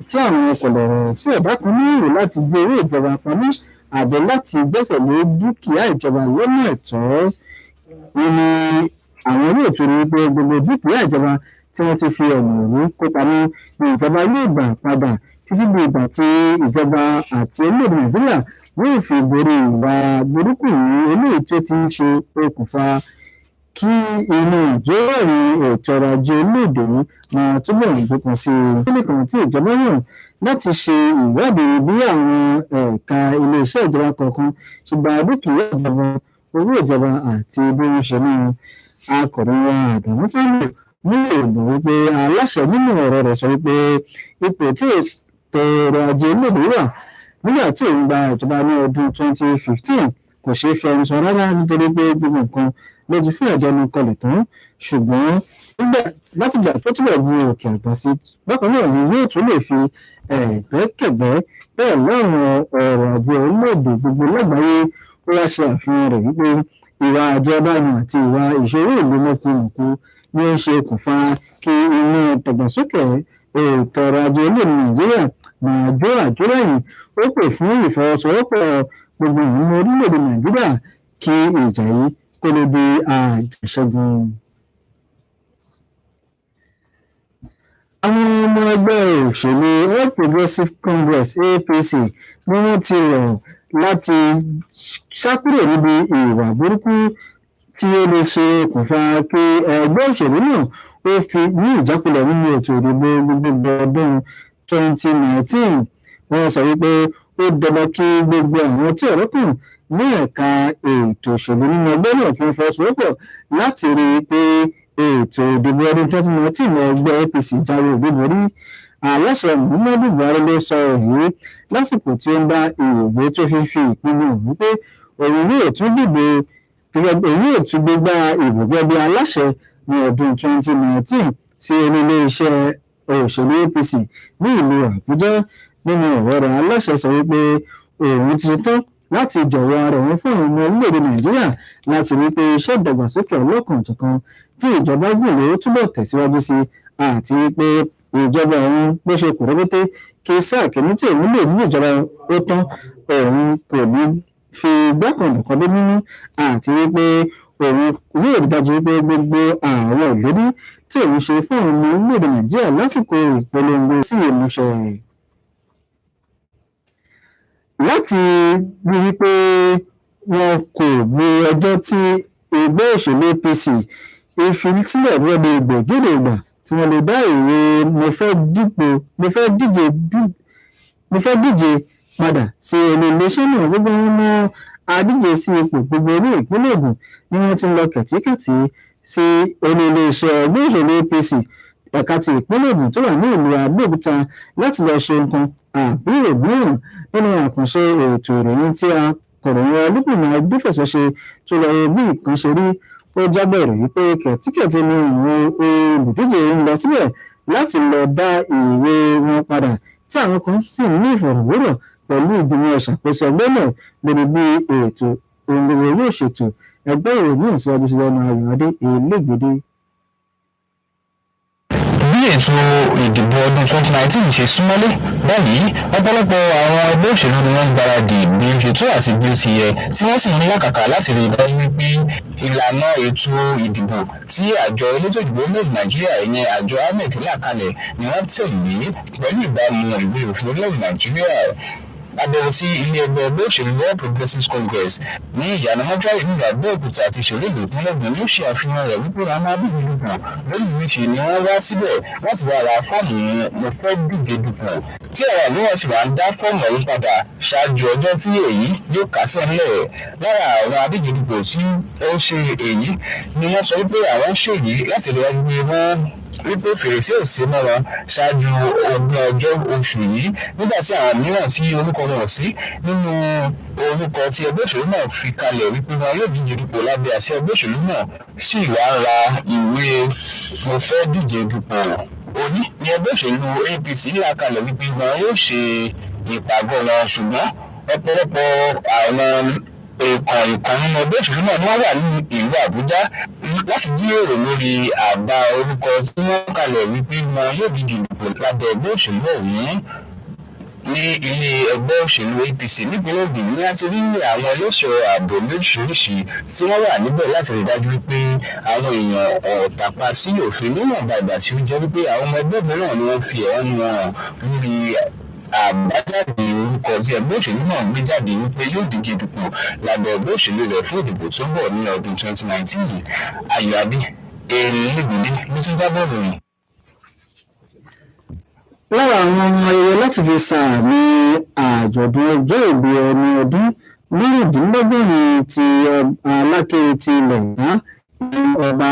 [SPEAKER 15] tí àwọn kọ̀lọ̀rọ̀ sí ẹ̀dá kan ní èrò láti gbé owó ìjọba pamọ́ àbí láti gbẹ́sẹ̀ lé dúkìá ìjọba lọ́nà ẹ̀tọ́. Wọ́n ní àwọn yóò tún rí wípé gbogbo dúkìá ìjọba tí wọ́n ti fi ọ̀nà òru kó pamọ́ ní ìjọba yóò gbà padà títí di ìgbà tí ìjọba àti orílẹ̀-èdè Nàìjíríà yóò fi borí ìwà burúkú yìí eléyìí tí ó ti ń ṣe okùnfà kí inú ìjọ́rọ̀rùn ètò ọrọ̀ ajé orílẹ̀-èdè yìí máa túbọ̀ gbópọn sí i. Kíni kan tí ìjọba yàn láti ṣe ìwádìí bí àwọn ẹ̀ka ilé-iṣẹ́ ìjọba kọ̀ọ̀kan ṣe gba dúkìá ìjọba, owó ìjọba àti bí wọ́n ṣe náà. Akọ̀ròyìn wa Àdàmú Táíwò ní ìròyìn wípé aláṣẹ nínú ọ̀rọ̀ rẹ̀ sọ wípé ipò tí ètò ọrọ̀ ajé lòdì wà nígbà tí òun gba ìjọba ní ọdún 2015 kò ṣeé fi ẹnu sọ rárá nítorí pé gbogbo nǹkan ló ti fún ẹ̀jẹ̀ nu kọlẹ̀ tán ṣùgbọ́n látìgbà tó túbọ̀ bu òkè àgbà sí bákan náà ni yóò tún lè fi ẹ̀gbẹ́kẹ̀gbẹ́ bẹ́ẹ̀ láwọn ọ̀rọ̀ àjọ orílẹ̀-èdè gbogbo lágbàáyé ó wá ṣe àfihàn rẹ̀ wípé ìwà àjẹbánu àti ìwà ìṣòro ìlú mọ̀kùmọ̀kù ni ó ń ṣe okùnfà kí inú ìdàgbàsókè ètò ọrọ̀ ajé orílẹ̀-èdè Nàìjíríà máa jó àjórẹ̀yìn ó pè fún ìfọwọ́sowọ́pọ̀ gbogbo àwọn ọmọ orílẹ̀-èdè Nàìjíríà kí ìjà yìí kó lè di àjẹṣẹ́gun. Àwọn ọmọ ẹgbẹ́ òṣèlú All Progressives Congress APC ni wọ́n ti rọ̀ láti sá kúrò níbi ìwà burúkú tí ó lè ṣe okùnfà kí ẹgbẹ́ òṣèlú náà ó fi ní ìjákulẹ̀ nínú ètò ìdìbò gbogbogbò ọdún 2019. Wọ́n sọ wípé ó dandan kí gbogbo àwọn tí ọ̀rọ̀ kàn ní ẹ̀ka ètò òṣèlú nínú ẹgbẹ́ náà kí wọ́n fọwọ́sowọ́pọ̀ láti rí i pé ètò ìdìbò ọdún 2019 ẹgbẹ́ APC jáwé olúborí. Aláṣẹ Muhammadu Buhari ló sọ èyí lásìkò tí ó ń bá ìwé tó fi ìpinnu wípé òun yóò tún gbégbá ìbò gẹ́gẹ́ bí aláṣẹ ní ọdún 2019 sí ilé-iṣẹ́ òṣèlú APC ní ìlú Àbújá. Nínú ọ̀rọ̀ rẹ̀, aláṣẹ sọ wípé òun ti ṣetán láti jọ̀wọ́ ara òun fún àwọn ọmọ orílẹ̀-èdè Nàìjíríà láti rí pé iṣẹ́ ìdàgbàsókè ọlọ́kan-ò-jọ̀kan tí ìjọba gùn lé túbọ̀ tẹ̀síwájú sí àti wípé ìjọba òun bó ṣe kù rẹ́pẹ́tẹ́ kí sáà kìíní tí òun lè ní ìjọba ó tán òun kò ní fi gbákàndọ̀kan dé nínú àti wípé òun yóò rí dájú wípé gbogbo àwọn ìlérí tí òun ṣe fún àwọn ọmọ orílẹ̀-èdè Nàìjíríà lásìkò ìpolongo sí ìmúṣẹ. Láti rí wípé wọn kò gbé ẹjọ́ tí ẹgbẹ́ òṣèlú APC ìfilísílẹ̀ gẹ́gẹ́ bí gbègéde ìgbà tí wọ́n lè dá ìwé mo fẹ́ díje padà sí olú-iléeṣẹ́ náà. Gbogbo àwọn ọmọ adíje sí ipò gbogbo ní ìpínlẹ̀ Ògùn ni wọ́n ti ń lọ kẹ̀tíkẹ̀tí sí olú-iléeṣẹ́ ẹgbẹ́ òṣèlú APC ẹ̀ka ti ìpínlẹ̀ Ògùn tó wà ní ìlú Abẹ́òkúta láti lọ ṣe nǹkan àbúrò mìíràn nínú àkànṣe ètò ìròyìn tí akọ̀ròyìn Olúbùnmi Adéfẹ̀sọ ṣe tó lọ bí nǹkan ṣe rí. Ó jábọ̀ ìròyìn pé kẹ̀tíkẹ̀tí ni àwọn olùdíje ń lọ síbẹ̀ láti lọ dá ìwé wọn padà tí àwọn kan sì ní ìfọ̀rọ̀wérọ̀ pẹ̀lú ìgbìmọ̀ ìṣàkóso ẹgbẹ́ náà lórí bí ètò òǹdòwò yóò ṣètò ẹgbẹ́ ìròyìn síwájú sí lẹ́nu Ayọ̀adé Elégbèdé.
[SPEAKER 11] Bí ètò ìdìbò ọdún 2019 ṣe súnmọ́lé báyìí, ọ̀pọ̀lọpọ̀ àwọn ẹgbẹ́ òṣèlú ni wọ́n ń gbáradì bí ó ṣe tó àti bí ó ti yẹ tí wọ́n sì ń làkàkà láti rí i dájú wípé ìlànà ètò ìdìbò tí àjọ elétò ìdìbò orílẹ̀-èdè Nàìjíríà ìyẹn àjọ INEC là kalẹ̀ ni wọ́n tẹ̀lé pẹ̀lú ìbámu ìwé òfin orílẹ̀-èdè Nàìjíríà. Àbẹ̀wò sí ilé ẹgbẹ́ òṣèlú All Progressives Congress ní ìyànà mọ́túárì nílùú Abẹ́òkúta àti ìṣòro ìlú ìpínlẹ̀ Ògùn ló ṣe àfihàn rẹ̀ wípé àwọn abíyí dupò lórí ìwéṣe ni wọ́n wá síbẹ̀ láti wá ra fọ́ọ̀mù mo fẹ́ díje dupò tí àwọn mìíràn sì máa ń dá fọ́ọ̀mù ọ̀hún padà ṣáájú ọjọ́ tí èyí yóò kásẹ̀ ńlẹ̀. Lára àwọn abíyí dupò tí ó ṣe èyí ni wọ́n sọ wípé àwọn ṣèyí láti rí ẹgbẹ́ wọn wípé fèrèsé ò sí mọ́ wọn ṣáájú 20 ọjọ́ oṣù yìí nígbà tí àwọn mìíràn tí orúkọ wọn ò sí nínú orúkọ tí ẹgbẹ́ òṣèlú náà fi kalẹ̀ wípé wọn yóò díje dupò lábẹ́ àṣẹ ẹgbẹ́ òṣèlú náà sì wá ra ìwé mo fẹ́ díje dupò. Òní ni ẹgbẹ́ òṣèlú APC là kalẹ̀ wípé wọn yóò ṣe ìpàgọ́ wọn ṣùgbọ́n ọ̀pọ̀lọpọ̀ àwọn ìkan nínú ẹgbẹ́ òṣèlú náà ni wọ́n wà ní ìlú Àbújá láti jíròrò lórí àbá orúkọ tí wọ́n kalẹ̀ wípé wọn yóò díje dupò lábẹ́ ẹgbẹ́ òṣèlú ọ̀hún. Ní ilé ẹgbẹ́ òṣèlú APC nípínlẹ̀ Ògùn ni a ti rí àwọn ẹlẹ́ṣọ́ ààbò lóríṣiríṣi tí wọ́n wà níbẹ̀ láti rí dájú wípé àwọn èèyàn ọ̀tàpá sí òfin níwọ̀nba ìgbà tí ó jẹ́ wípé àwọn ọmọ ẹgbẹ́ mìíràn ni wọ́n fi ẹ̀hónú hàn lórí àbájáde orúkọ tí ẹgbẹ́ òṣèlú náà gbé jáde wípé yóò díje dupò lábẹ́ ẹgbẹ́ òṣèlú rẹ̀ fún ìdìbò tó ń bọ̀ ní ọdún 2019. Ayọ̀adé Elégbèdé ló ti jábọ̀ ròyìn.
[SPEAKER 15] Lára àwọn ayẹyẹ láti fi sààmì àjọ̀dún ọjọ́ ìbí ẹni ọdún mẹ́rìndínlọ́gọ́rin ti Aláké ti ilẹ̀ Ìgbá ọba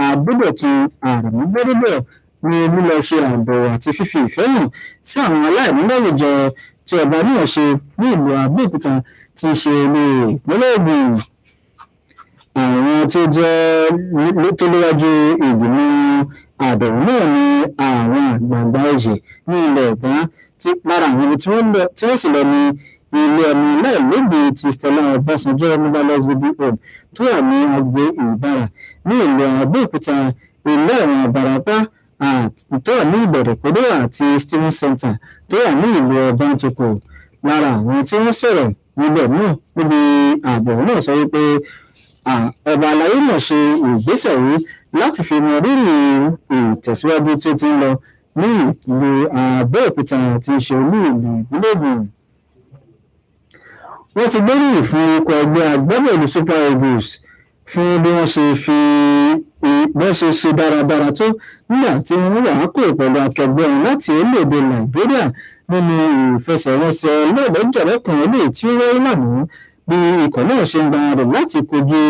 [SPEAKER 15] Adébọ̀tun Àrẹ̀mú Gbádébọ̀ ní lílọ ṣe àbẹ̀wò àti fífi ìfẹ́ hàn sí àwọn aláìní láwùjọ tí ọba náà ṣe ní ìlú Abẹ́òkúta tí í ṣe olú ìpínlẹ̀ Ògùn. Àwọn tó jẹ́ tó léwájú ìgbìmọ̀ àbẹ̀wò náà ní àwọn àgbààgbà oyè ní ilẹ̀ Ẹ̀gbá lára àwọn ibi tí wọ́n sì lọ ní ilé ọmọ aláìlóbìí ti Stella Ọbásanjọ́ Motherless Baby Home tó wà ní agbègbè Ìbàrà ní ìlú Abẹ́òkúta, ilé ẹ̀wọ̀n Àbáràpá tó wà ní Ìbẹ̀rẹ̀kódó àti Stephen Center tó wà ní ìlú Ọbántòkò. Lára àwọn tí wọ́n sọ̀rọ̀ níbẹ̀ náà níbi àbẹ̀wò náà sọ wípé ọba àlàyé náà ṣe ìgbésẹ̀ yìí láti fi mọ rírì ìtẹ̀síwájú tó ti ń lọ ní ìlú Abẹ́òkúta tí í ṣe olú ìlú ìpínlẹ̀ Ògùn. Wọ́n ti gbóríyìn fún ikọ̀ ẹgbẹ́ agbábọ́ọ̀lù Super Eagles fún bí wọ́n ṣe ṣe dáradára tó nígbà tí wọ́n wà á kó pẹ̀lú akẹgbẹ́ wọn láti orílẹ̀-èdè Liberia nínú ìfẹsẹ̀wọnsẹ̀ lọ́lọ́jọ̀rẹ́ kan eléyìí tí ó wáyé lánàá bí ikọ̀ náà ṣe ń gbáradì láti kojú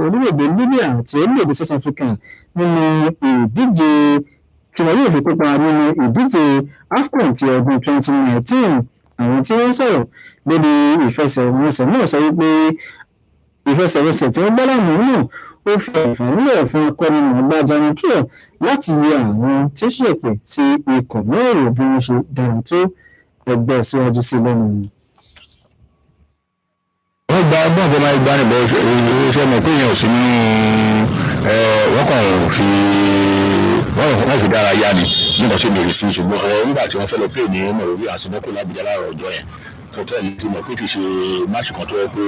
[SPEAKER 15] orílẹ̀-èdè Libya àti orílẹ̀-èdè South Africa nínú ìdíje tí wọ́n yóò fi kópa nínú ìdíje AFCON ti ọdún 2019. Àwọn tí wọ́n sọ̀rọ̀ lórí ìfẹsẹ̀wọnsẹ̀ náà sọ wípé ìfẹsẹ̀wọnsẹ̀ tí wọ́n gbá lánàá náà ó fi àǹfààní lẹ̀ fún akọ́nimọ̀ọ́gbá Janutro láti yẹ àwọn tí ó ṣèpè sí ikọ̀ náà rò bí wọ́n ṣe dára tó ẹgbẹ́ síwájú sí lẹ́nu.
[SPEAKER 8] wọ́n gba ọgbọ́n tó máa gbá níbẹ̀ iṣẹ́ mọ̀ pé èèyàn ò sí nínú wọ́n kàn wọ́n fi dára yá ni nígbà tí mèrì sí ṣùgbọ́n nígbà tí wọ́n fẹ́ lọ pè ní mọ̀rọ̀bí àsìmọ́kò lábújá láàárọ̀ ọjọ́ yẹn tó tẹ̀lé ti mọ̀ pé kì í ṣe máàṣì kan tó yẹ pé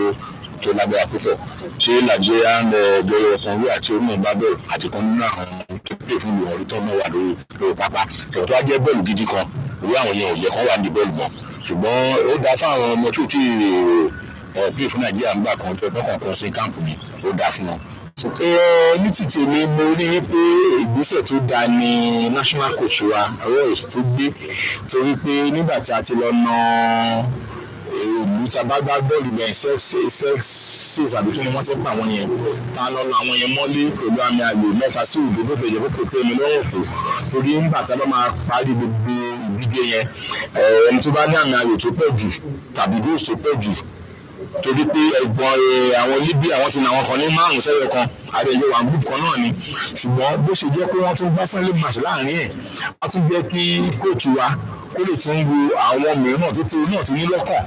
[SPEAKER 8] tó lágbára púpọ̀ ṣé Nàìjíríà ń jọyọ̀ ọkàn wí àti onímọ̀ bá bẹ̀rù àti kan nínú àwọn tó pè fún ìwọ̀n orí tó náà wà lórí pápá ṣùgbọ́n tó wá jẹ́ bọ́ọ̀lù gidi kan ìwé àwọn yẹn ò yẹ kán wà ní bọ́ọ̀lù mọ́ ṣùgbọ́n ó dá fáwọn ọmọ tó tí pè fún Nàìjíríà ń gbà kan tó ẹgbẹ́ kan sí káàmpù ni ó dá fún wọn.
[SPEAKER 12] ní ti tèmi mo rí wípé ìgbésẹ̀ tó dáa ni national coach wa Roy tó gbé torí pé nígbà tí a ti lọ na ìlú tí a bá gbá bọ́ọ̀lù bẹ́ẹ̀ six àbí kí ni wọ́n ti pa àwọn yẹn tá a lọ lọ àwọn yẹn mọ́lé pẹ̀lú àmì ayò 3-0 bó fẹ́ jẹ́ bó kò tẹ́ mi lọ́rùn tó torí nígbà tí a bá máa parí gbogbo ìdíje yẹn ẹni tó bá ní àmì ayò tó pọ̀ jù tàbí goals tó pọ̀ jù torí pé ẹ̀gbọ́n àwọn Libya àwọn ti nà wọn kan ní 5-0 kan àdéhùn wà group kan náà ni ṣùgbọ́n bó ṣe jẹ́ pé wọ́n tún gbá friendly match láàrin ẹ̀ wọ́n tún jẹ́ kí kóòtù wa kó lè tún wo àwọn mìíràn tó ti náà ti ní lọ́kàn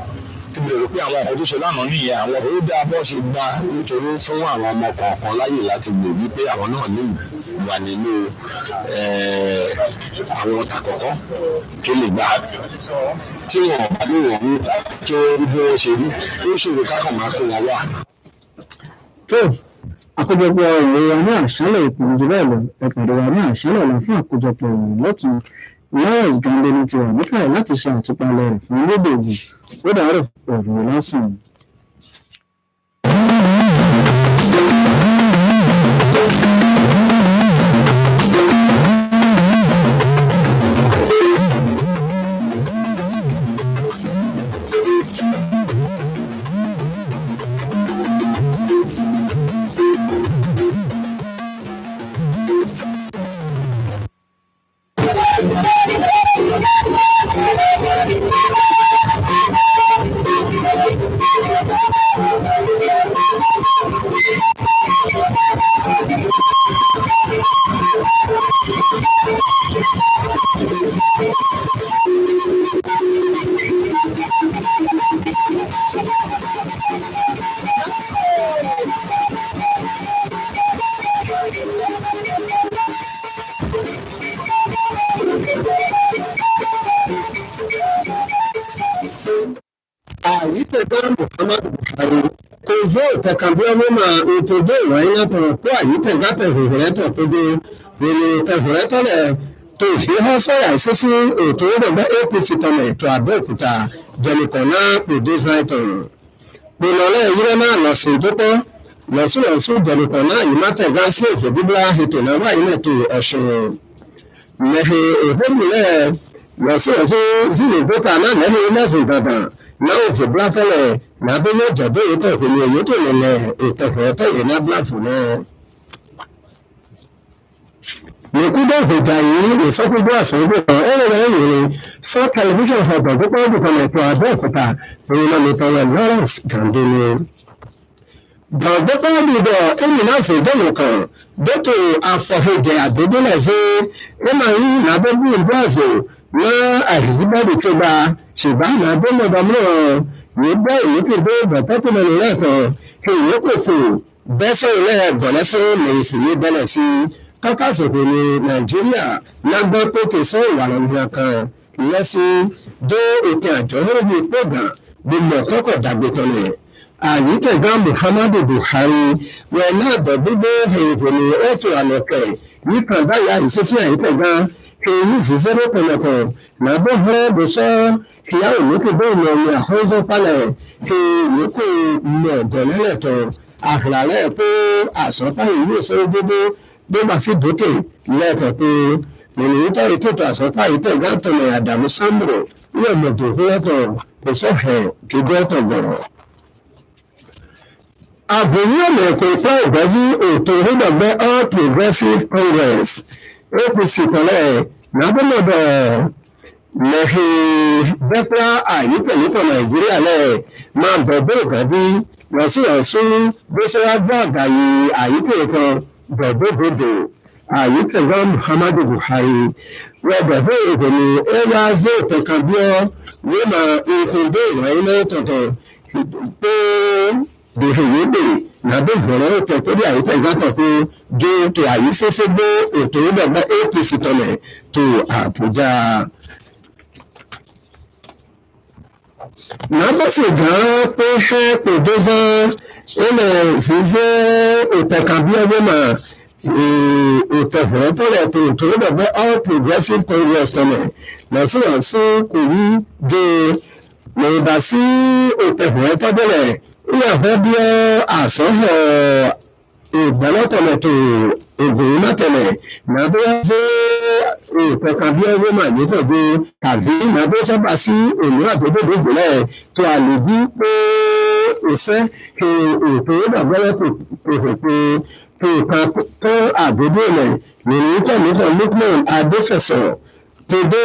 [SPEAKER 12] tí mo lè rò pé àwọn nǹkan tó ṣe lánàá nìyẹn àwọn
[SPEAKER 6] ó dáa bọ́ ṣe gbá nítorí fún àwọn ọmọ kọ̀ọ̀kan láyè láti gbò wípé àwọn náà lè wà nínú àwọn ọ̀tà kọ̀ọ̀kan tó lè gbà tí wọn bá lè wọ̀n mú kí wọ́n rí bí wọ́n ṣe rí ó ṣòro kákan máa kó wọn wà.
[SPEAKER 15] tó àkójọpọ̀ ìròyìn wa ní àṣálẹ̀ ìpinnu jù bẹ́ẹ̀ lọ ẹ̀pẹ̀rẹ̀ wa ní àṣálẹ̀ ọ̀la fún àkójọpọ̀ ìròyìn lọ́tún Lawrence Gandeni ti wà níkàlẹ̀ láti ṣe àtúpalẹ̀ rẹ̀ fún lédè Ògùn ó dàárọ̀ ọ̀rọ̀ lásùn. Takabiyama utodo waina kwa yite gata hureto kodo wele tahureto le to fi hoso ya sisi otodo ba APC tole to Abeokuta Jenikona Producer Bolole yire na lo se dopo lo su Jenikona imate ga se fo bibla heto na wa ina to Osun mehe ehomule lo se zile bota na lehe na so baba náà ti bla tẹ́lẹ̀ lábẹ́lẹ̀ jọ̀dọ̀ yìí tẹ̀ pẹ̀lú èyí tó lẹ̀ ìtẹ̀kọ̀ tẹ̀yẹ̀ náà bla fún náà. Nikudo Hujayi, ìfọ́kúgbọ́ àsọ̀gbọ̀n ẹ̀rọ sọ tẹlifíṣàn ọ̀dọ̀ púpọ̀ dùkọ̀ lẹ́tọ̀ Abẹ́òkúta ìrìnà nìtọ̀rọ̀ Lawrence Gandini. Gbọ̀ngbọ́pọ̀ dùdọ̀ ẹ̀mí náà sì dẹ́nu kan dókè afọ̀hẹ̀jẹ̀ àdébílẹ̀ sí ẹ̀mà yìí nàbẹ́bí ìbúrọ̀sì ní àìsíbẹ́ẹ̀dì tó gba ṣùgbọ́n nàbẹ́mọ̀dọ́mọ́ yìí bẹ́ ìyókùdó bẹ̀tẹ́kùnrin lẹ́ẹ̀kan èyí kò fò bẹ́sẹ̀ ilẹ̀ gọ̀lẹ́sẹ̀ lè fìyé bẹ́lẹ̀ sí kọ́kàsòkò ní Nàìjíríà lágbọ́ pé tẹ̀sán ìwà lọ́nà kan lẹ́sìn dé òkè àjọ lórí ìpẹ́gàn gbogbo ọ̀tọ́kọ̀ dàgbẹ́tọ̀lẹ̀ àyítẹ̀gbọ́n Muhammadu Buhari wọn náà dọ̀ gbígbé ìròyìn ẹ̀fọ́ àlọ́kẹ̀ yìí kan báyà ìṣẹ́tí àyítẹ̀gbọ́n èyí ìṣẹ́sẹ́rẹ́ pẹ̀lẹ́pọ̀ nàbọ̀ hẹ́ bùsọ́ ìyáwó lókè bẹ́ẹ̀ lọ ní àkóso palẹ̀ èyí kò lọ gọ̀lẹ́lẹ̀tọ̀ àfìlàlẹ́ pé àsọpá ìlú ìṣẹ́rẹ́ gbogbo sí dókè lẹ́ẹ̀kan pé ènìyàn ètò àsọpá ìtẹ̀gbọ́n tọ̀nà Àdàmú Sámbò ní ọ̀mọ̀tò fúlẹ́tọ̀ kò sọ̀hẹ̀ kí gbọ́tọ̀ gbọ̀rọ̀. Àfòyíọ̀mọ̀ ẹ̀kọ́ ipá ìgbẹ́jú ètò ìrúgbọ̀gbẹ́ All Progressive Congress APC pẹ̀lẹ́ lábẹ́mọ̀dọ̀ lẹ́hìn bẹ́pẹ́ àyípẹ̀lẹ́pọ̀ Nàìjíríà lẹ̀ máa bọ̀ bẹ́ẹ̀ gbẹ́bí lọ́sọ̀ọ̀sùn gbèsèrè àgbáyé àyípẹ̀ kan bọ̀dọ̀bọ̀dọ̀ àyípẹ̀lẹ́ Muhammadu Buhari rọ̀bẹ̀ bẹ́ẹ̀ ìgbẹ̀ni ẹ̀yà zé ìtẹ̀kàbíọ́ wíma ìtẹ̀dẹ́ ìwáyé lẹ́tọ̀tọ̀ pé bèhèyébè nàbẹ́ ìgbọ̀rọ̀ ètò ìpínlẹ̀ àyíká ìgbàtọ̀ pé jó tó àyí ṣẹṣẹ gbé ètò ìdọ̀gba APC tọ̀lẹ̀ tó Àbújá. nàbẹ́sì gan pé ṣe pèdézọ́ ilẹ̀ ṣíṣe ìtẹ̀kàbíọ́gbé mà ìtẹ̀kùrọ̀ tọ̀lẹ̀ tó ìdọ̀gba All Progressive Congress tọ̀lẹ̀ lọ́sọ̀rọ̀sọ̀ kò ní dé lọ́ba sí ìtẹ̀kùrọ̀ tọ̀bẹ̀lẹ̀ ilé ẹ̀fọ́ bí àsọ̀họ̀ ìgbàlọ́tọ̀lẹ̀ tó ògùn mọ́tẹ̀lẹ̀ nàbẹ́ ṣe ìpẹ̀kan bí ọwọ́ mà ní pẹ̀lú tàbí nàbẹ́ sábà sí òní àgbẹ̀dẹ̀dẹ̀ ìfìlẹ̀ tó àlèbí pé ìṣẹ́ ètò ìdàgbẹ́lẹ̀ tó ìkan tó àgbẹ̀dẹ̀lẹ̀ nínú tẹ̀lẹ́tọ̀ Lukman Adéfẹ̀sọ̀ tó dé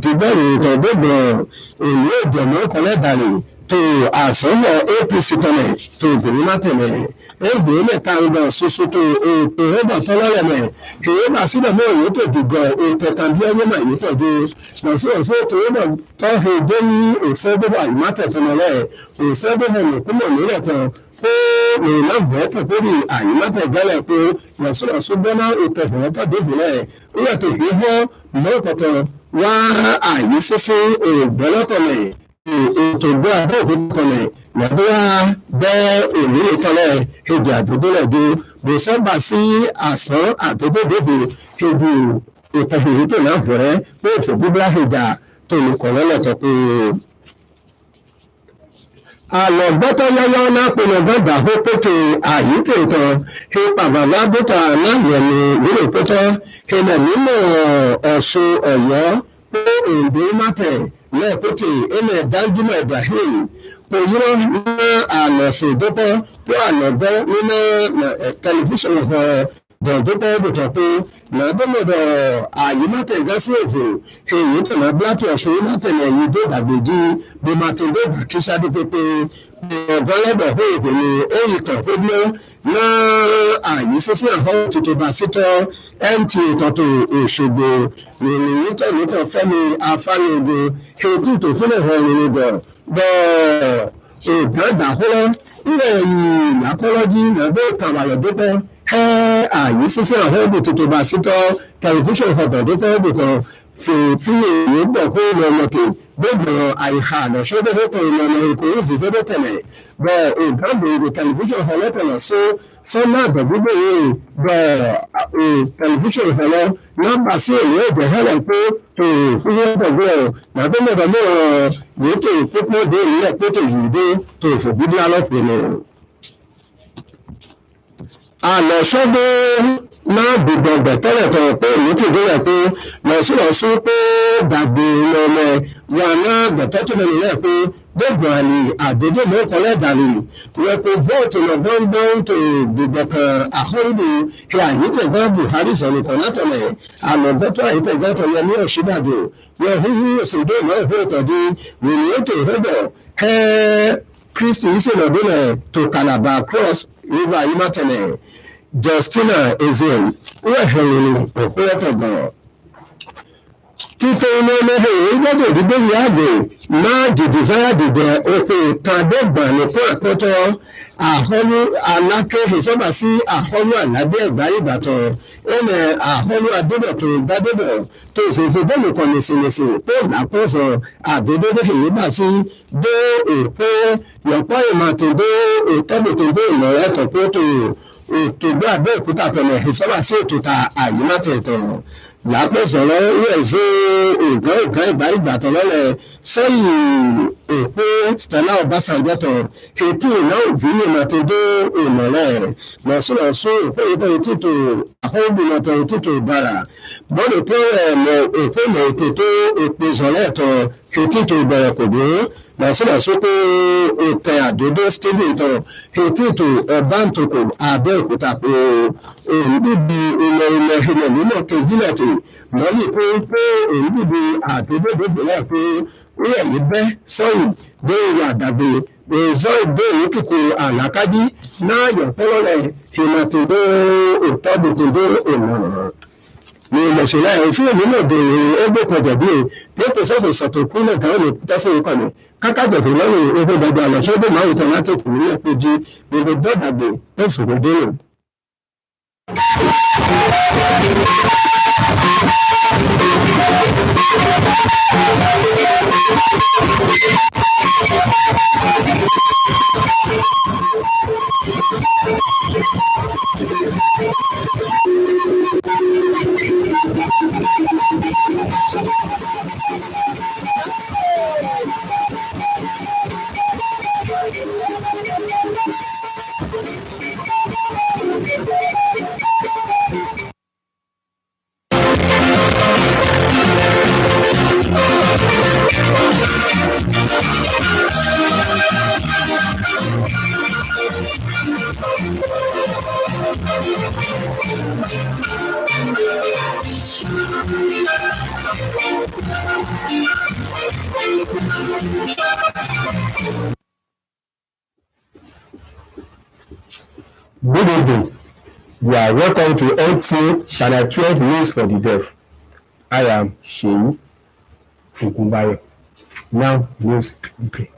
[SPEAKER 15] dìbẹ̀rẹ̀ ìtọ̀gbẹ̀gbọ̀ èyí ìjọ̀mọ́ kọlẹ́dàrí tó àsọ̀yọ̀ APC tọ̀lẹ̀ tó ògùn mọ́tẹ̀lẹ̀ ẹgbẹ́ mẹ́ta ọgbà ṣoṣo tó ètò ẹgbà sọlọ́rẹ̀ mẹ́ èyí bá sílẹ̀ mọ́ òun tó dìgbọ̀ ètò tàbí ẹgbẹ́ mà yìí tọ́jú lọ́sọ̀ọ̀sọ̀ ètò ẹgbà tọ́hìn dé ní òṣèbọ̀bọ̀ àyùmátẹ̀tọ̀nà rẹ̀ òṣèbọ̀bọ̀ nìkúmọ̀ nílẹ̀ tán pé ìlànà tẹ̀pẹ́rì àyùmátẹ̀gẹ́lẹ̀ pé lọ́sọ̀ọ̀sọ̀ bọ́ná ètò ìfọ̀rọ̀tọ̀ débìlẹ̀ ìyàtọ̀ ìhọ́ mọ́kọ̀tọ̀ wá àyí sísí ògbẹ́lọ́tọ̀lẹ̀ ètò ìgbé Abẹ́òkúta nàdúrà bẹ́ òmìnir tọ́lẹ̀ èdè àdúgbòlẹ̀dẹ bùsọ́gbà sí àsán àdúgbòdòfò èdè ìtàkùnrin náà bẹ̀rẹ̀ pé ìfòbúbúlá ìjà tó lè kọ̀ lọ́lọ́tọ̀ pé. àlọ́gbọ́tọ̀ yáyá náà pinnu gbọ́dọ̀ àhó pété àyíké ìtàn ipa bàbá bùtà náà yẹnu lórí pétọ́ ilẹ̀ nínú Ọ̀ṣun Ọ̀yọ́ pé Oǹdó mátẹ̀ lẹ́ẹ̀pẹ́tẹ̀ ilẹ̀ Danjuma Ibrahim kò yíra ní àlọ́sẹ̀ dọ́pọ̀ pé àlọ́gbọ́ nínú tẹlifíṣàn ọ̀hún dọ̀dọ́pọ̀ bùtọ̀ pé nàdọ́mọ̀dọ̀ àyímátẹ̀ gásí òfò èyí tẹ̀lé bláàtì Ọ̀ṣun mátẹ̀lẹ̀ yìí dé dàgbèjì bí màtìndé bàkísádé pépé ọ̀gọ́lẹ́dọ̀ hó ìpinnu èyí kan fúnbíọ́ náà àyí sísí àhọ́ tuntun bá sítọ́ NTA tọ́tò Òṣogbo ìròyìn tẹ̀lẹ́tọ̀ Fẹ́mi Afáyọ̀gbọ̀ ètò ìtòfúnlẹ̀ hàn ìrìn bọ̀ bọ́ọ̀ ìgbàdàkúrọ́ ilẹ̀ ìlàkọ́lọ́jì nàbẹ́ kàwáyọ̀dọ́pẹ́ àyí sísí àhọ́ ìbò tuntun bá sítọ́ tẹlifíṣàn ọ̀dọ̀dọ́pẹ́ ìbùkún fìfìlẹ̀ yìí gbọ̀ kó lọ́mọ̀tò gbogbo àìhà lọ́sọ́dọ̀dọ́pẹ́ ìlànà èkó ìfìfẹ́dọ̀ tẹ̀lẹ̀ bọ̀ ìgbàgbọ́ ìbò tẹlifíṣàn ọ̀lẹ́pẹ̀lẹ̀ sọ́nà àgbẹ̀gbẹ̀ yìí bọ̀ tẹlifíṣàn ọ̀lẹ́ nọ́mbà sí èyí ẹ̀jẹ̀ hẹ́lẹ̀ pé tó fúyẹ́ gbẹ̀gbẹ̀ nàbẹ́mọ̀dọ̀ mọ́ yìí tó pópó dé ilẹ̀ pé tó yìí dé tó fòbídí alọ́pẹ̀lẹ̀ àlọ́sọ́dọ̀ náà gbogbo ọgbẹ tẹ́lẹ̀ tọrọ pé èyí ti gbélé pé lọsílọsí pé dàgbé lọlẹ wana batotomelele ko dogwani adede mo kole dali we ko vote no down to bibaka ahondu he ayite ga Buhari so ko natole alo beto ayite ga to yemi oshibado we hu se do no vote di we need to rebo he Christy ise no bele to Calabar cross river imatene Justina Ezel we hello ko títí iná lẹ́hìn gbọ́dọ̀ dídé ní àgbò máa jìdìsára dìde oko tàdégbà nípò àkọ́tọ́ àhọ́lú aláké ìsọ́bà sí àhọ́lú àlábẹ́ ẹ̀gbá ìbàtàn ẹnẹ àhọ́lú adébọ̀tò gbádébọ̀ tó ṣèṣe bẹ́ẹ̀lù kan nìṣìnìṣì pé ìdákòóso àdédédé èyí bá sí dé èpè yọ̀pọ̀ ìmọ̀tò dé ìtọ́bùtò dé ìlọ̀rẹ́ tọ̀pọ̀tò òtògbé Abẹ́òkúta tọ̀nà ìsọ́bà sí òtòtà àyímátẹ̀tọ̀ lápẹ̀sọ̀rọ̀ rẹ̀ ṣe ògá ìgbàtọ̀ lọ́lẹ̀ sẹ́yìn òpó Stella Ọbásanjọ́ tọ̀ ètí ìná òfin ìmọ̀tẹ́dọ́ ìmọ̀lẹ́ lọ́sọ̀rọ̀sọ̀ òpó ìtọ́ ètìtò àfọwọ́gbìmọ̀tọ̀ ètìtò ìbára bọ́dọ̀ pé òpó ìmọ̀ ètètò ìpèsọ̀lẹ̀ tọ̀ ètìtò ìbẹ̀rẹ̀ kò dé lọ́sọ̀rọ̀sọ̀ pé òtẹ àdódó Stephen tọ̀ ètìtò Ọbántòkò Abẹ́òkúta pé òǹdíbi ilẹ̀ mímọ́ kejìlẹ̀tì lọ́lì pé òǹdíbi àdódó fìlẹ̀ pé ó yẹ yí bẹ́ sọ́yìn dé ìwà àdàgbé èzọ́ ìdé ìkíkù àlákájí náà yọ̀ pọ́lọ́lẹ̀ ìmọ̀tòdó ìtọ́bùtòdó ìmọ̀ràn ní ìmọ̀ṣẹ̀lá òfin ìmúlò dèrè ẹgbẹ́ kọjá bí i pé kò sọ̀sọ̀ sọ̀tò kú náà káwọn lè tẹ́sí ìkọ̀lẹ̀ kákàjọ̀tò lọ́rùn owó dàgbà lọ́sọ́dọ̀ máa ń tẹ̀ láti kù ní ẹ̀pẹ́jì gbogbo dọ́dàgbé ẹ̀sùn dérò. Good evening. You are welcome to NTA Channel 12 News for the Deaf. I am Sheyi Ogunbayo. Now, news replay.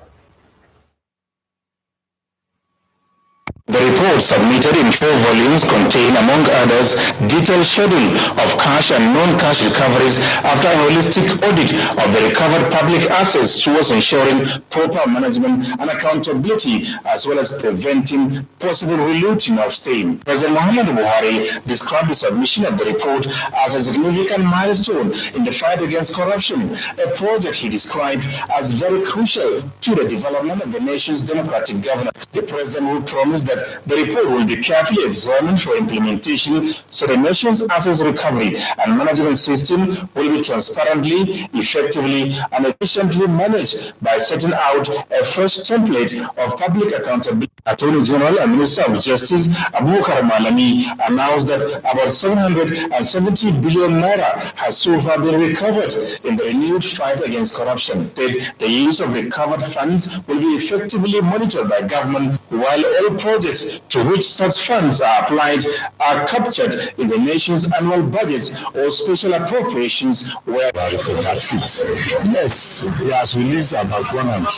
[SPEAKER 4] The report submitted in 4 volumes contain, among others, detailed schedule of cash and non-cash recoveries after a holistic audit of the recovered public assets towards ensuring proper management and accountability, as well as preventing possible relooting of same. President Muhammadu Buhari described the submission of the report as a significant milestone in the fight against corruption, a project he described as very crucial to the development of the nation's democratic governance. The president will promise that the report will be carefully examined for implementation so the nation's assets recovery and management system will be transparently, effectively, and efficiently managed by setting out a fresh template of public accountability. Attorney General and Minister of Justice Abubakar Malami announced that about 770 billion naira has so far been recovered in the renewed fight against corruption. The use of recovered funds will be effectively monitored by government, while all projects to which such funds are applied are captured in the nation's annual budgets or special appropriations where
[SPEAKER 12] that fits. Yes, he has released about 1 and 2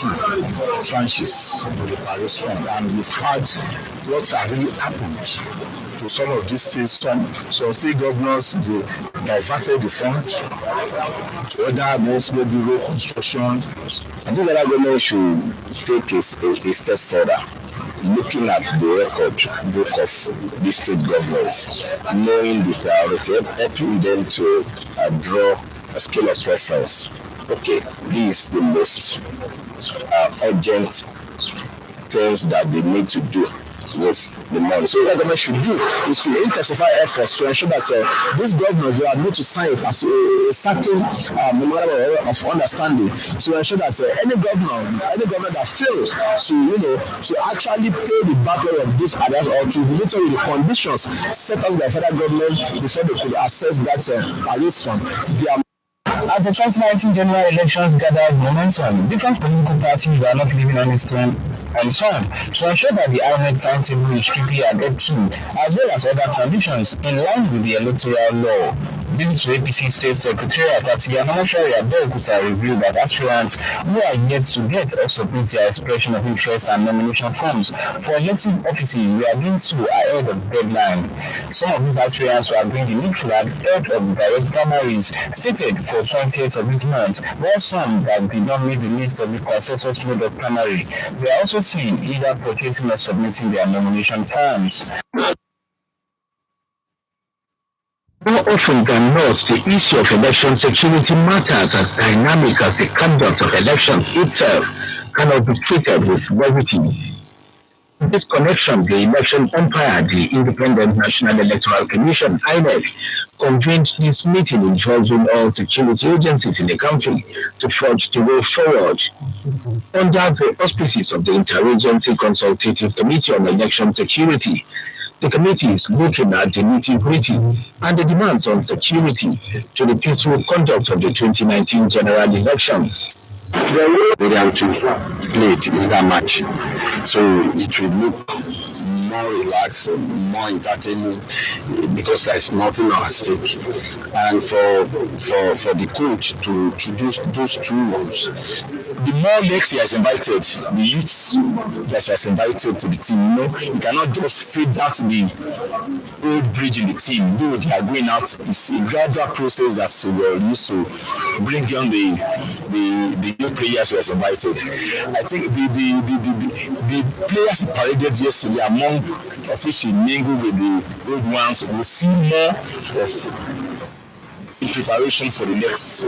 [SPEAKER 12] tranches of the Paris Fund, and we've had what has really happened to some of these states. Some state governors, they diverted the fund to other means, maybe road construction. I think that government should take a step further, looking at the record book of these state governments, knowing the priority, helping them to draw a scale of preference. Okay, this is the most urgent things that they need to do with the money. So what the government should do is to intensify efforts to ensure that these governors will admit to sign a certain memorandum of understanding to ensure that any government that fails to actually pay the backlog of these areas or to meet with the conditions set up by the federal government before they could access that release from their.
[SPEAKER 11] As the 2019 general elections gathered momentum, different political parties are not leaving any stone unturned to ensure that the INEC timetable is strictly adhered to, as well as other conditions in line with the electoral law. Visit to APC State Secretariat at Nta Abeokuta revealed that aspirants who are yet to get or submit their expression of interest and nomination forms for elective offices were doing so ahead of the deadline. Some of these aspirants were doing the needful ahead of the direct primaries stated for 20th of this month, while some that did not meet the list of the consensus mode of primary were also seen either purchasing or submitting their nomination forms.
[SPEAKER 8] More often than not, the issue of election security matters as dynamic as the conduct of election itself cannot be treated with levity. In this connection, the election umpire, the Independent National Electoral Commission, INEC, convened this meeting involving all security agencies in the country to forge the way forward. Under the auspices of the Interagency Consultative Committee on Election Security, the committee is looking at the nitty-gritty and the demands on security to the peaceful conduct of the 2019 general elections.
[SPEAKER 12] They have to play it in that match, so it will look more relaxed, more entertaining, because there's nothing at stake. And for the coach to introduce those two rules, the more legs he has invited, the youths that he has invited to the team, you cannot just fade out the old bridge in the team. Though they are going out, it's a gradual process that's used to bring down the new players he has invited. I think the players paraded yesterday among officially mingled with the old ones. We'll see more of in preparation for the next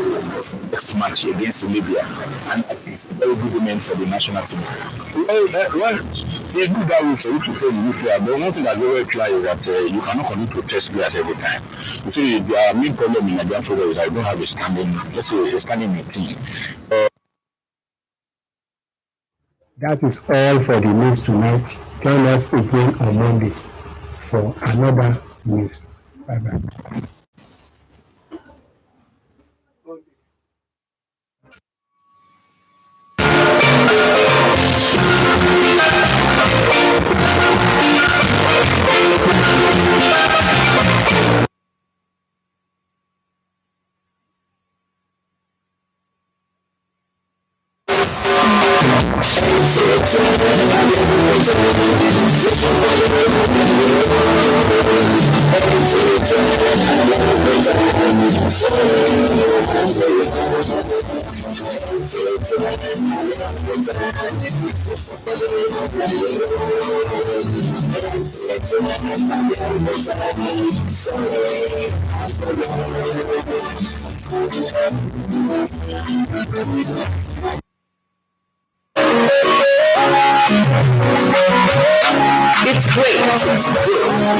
[SPEAKER 12] match against Libya, and I think it's a very good moment for the national team. Well, it's good that way for you to play the new player, but one thing that's very clear is that you cannot continue to test players every time. You see, the main problem in Nigerian football is that you don't have a standing team.
[SPEAKER 15] That is all for the news tonight. Join us again on Monday for another news. Bye-bye.
[SPEAKER 1] It's great, it's good,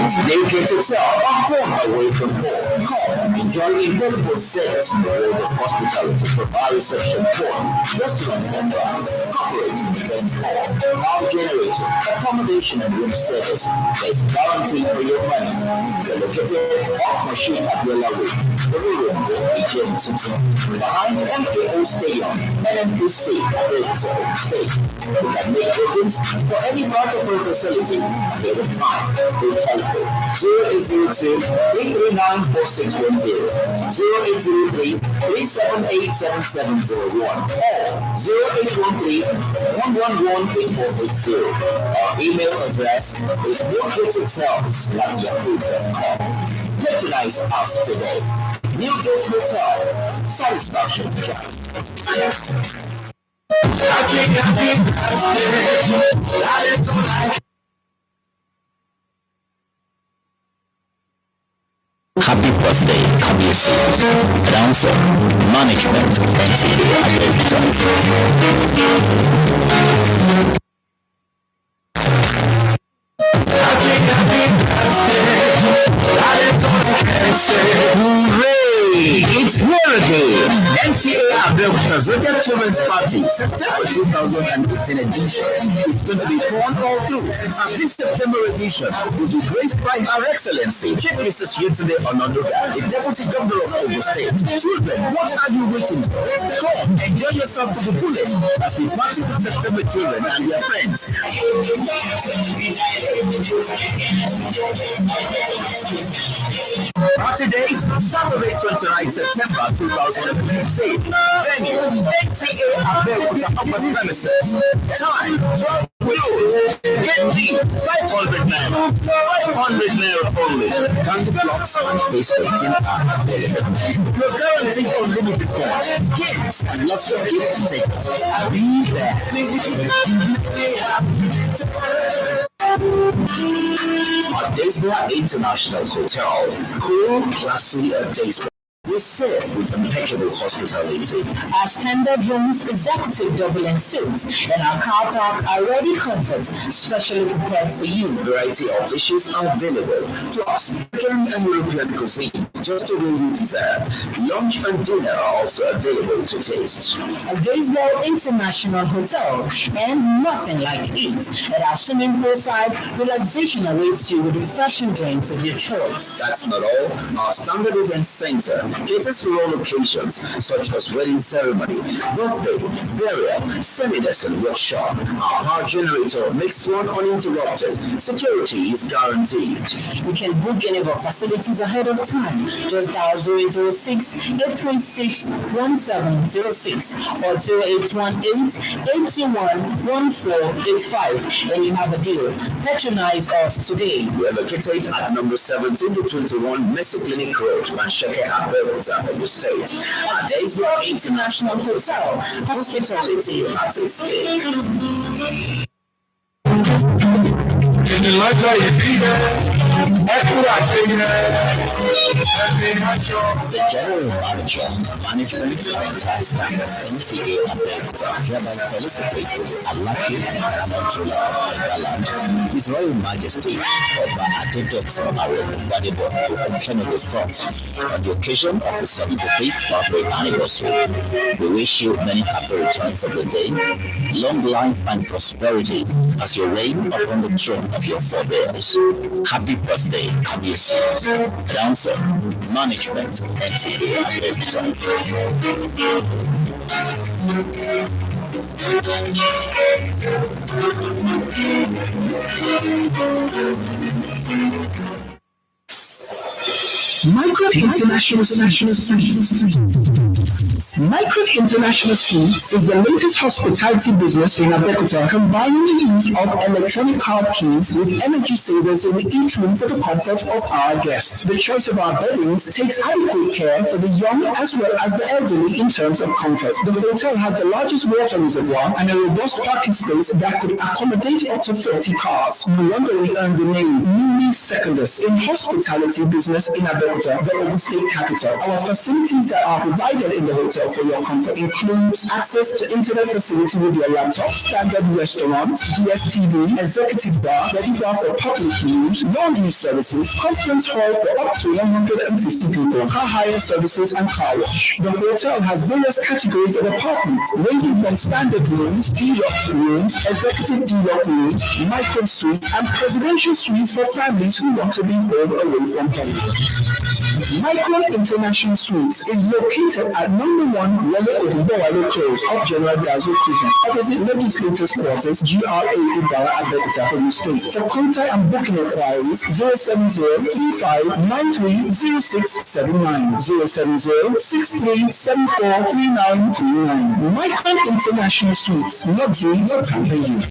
[SPEAKER 1] it's naked to tell, a home away from home. Come, enjoy incredible service in the world of hospitality from our reception point, restaurant and bar, corporate event hall, power generator, accommodation and room service. There's guaranteed for your money. We're located off Machine Abiola Way, the room ATM Simpson, behind MKO Stadium, NNPC, Abeokuta State. You can make bookings for any part of our facility at any time through telephone 0802-839-4610, 0803-378-7701, or 0813-111-8480. Our email address is newgatehotels@yahoo.com. Patronize us today. Newgate Hotel, satisfaction.
[SPEAKER 16] Happy birthday, Kabiyesi. Announcer, Management, Nta Abeokuta.
[SPEAKER 1] Zodiac Children's Party, September 2018 edition. It's going to be fun all through. And this September edition will be graced by Her Excellency Chief Mrs. Yetunde Onodoga, the Deputy Governor of Ogun State. Children, what are you waiting for? Come, enjoy yourself to the fullest as we party with September children and their friends. Party date, Saturday 29 September 2018. Venue, Nta Abeokuta upper premises. Time, 12 noon. Get me 500 naira. 500 naira only. Candy blocks and face painting are available. You're guaranteed unlimited fun, games, and lots of gifts to take. Be there. Daysborough International Hotel, cool, classy at Daysborough. We're safe with impeccable hospitality.
[SPEAKER 2] Our standard rooms, executive double and suites, and our car park are ready comforts, specially prepared for you.
[SPEAKER 1] Variety of dishes are available, plus African and European cuisine, just the way you deserve. Lunch and dinner are also available to taste.
[SPEAKER 2] A Daysborough International Hotel, and nothing like it. At our swimming pool side, relaxation awaits you with refreshing drinks of your choice.
[SPEAKER 1] That's not all. Our standard event center caters for all occasions such as wedding ceremony, birthday, burial, seminars and workshop. Our power generator makes fun uninterrupted. Security is guaranteed.
[SPEAKER 2] You can book any of our facilities ahead of time. Just dial 0806-836-1706 or 0818-821-1485 and you have a deal. Patronize us today.
[SPEAKER 1] We're located at number 17 to 21 Mercy Clinic Road, Mansheke, Abeokuta, Ogun State. Our Daysborough International Hotel, hospitality at its peak. The General Manager, Management and entire staff of Nta Abeokuta hereby felicitate with the Alaki and Aramantula of Ireland, His Royal Majesty Oba Adedokso Arogungbadebo Okenego IV, on the occasion of his 75th birthday anniversary. We wish you many happy returns of the day, long life and prosperity as you reign upon the throne of your forebears. Happy birthday, Kabiyesi. Announcer, Management, Nta Abeokuta. Micro International Suites is the latest hospitality business in Abeokuta, combining the use of electronic card keys with energy savers in each room for the comfort of our guests. The choice of our beddings takes adequate care for the young as well as the elderly in terms of comfort. The hotel has the largest water reservoir and a robust parking space that could accommodate up to 30 cars. No wonder we earned the name Mini Secondus in hospitality business in Abeokuta, the Ogun State capital. Our facilities that are provided in the hotel for your comfort includes access to internet facility with your laptop, standard restaurant, DSTV, executive bar, ready bar for public use, laundry services, conference hall for up to 150 people, car hire services and car wash. The hotel has various categories of apartments ranging from standard rooms, deluxe rooms, executive deluxe rooms, micro suites, and presidential suites for families who want to be home away from home. Micron International Suites is located at number 1 Wale Ogunbowale Close off General Dazo Crescent, opposite Legislators Quarters, GRA Ibarra, Abeokuta, Ogun State. For contact and booking inquiries, 070-3593-0679, 070-6374-3939. Micron International Suites, luxury to conquer you.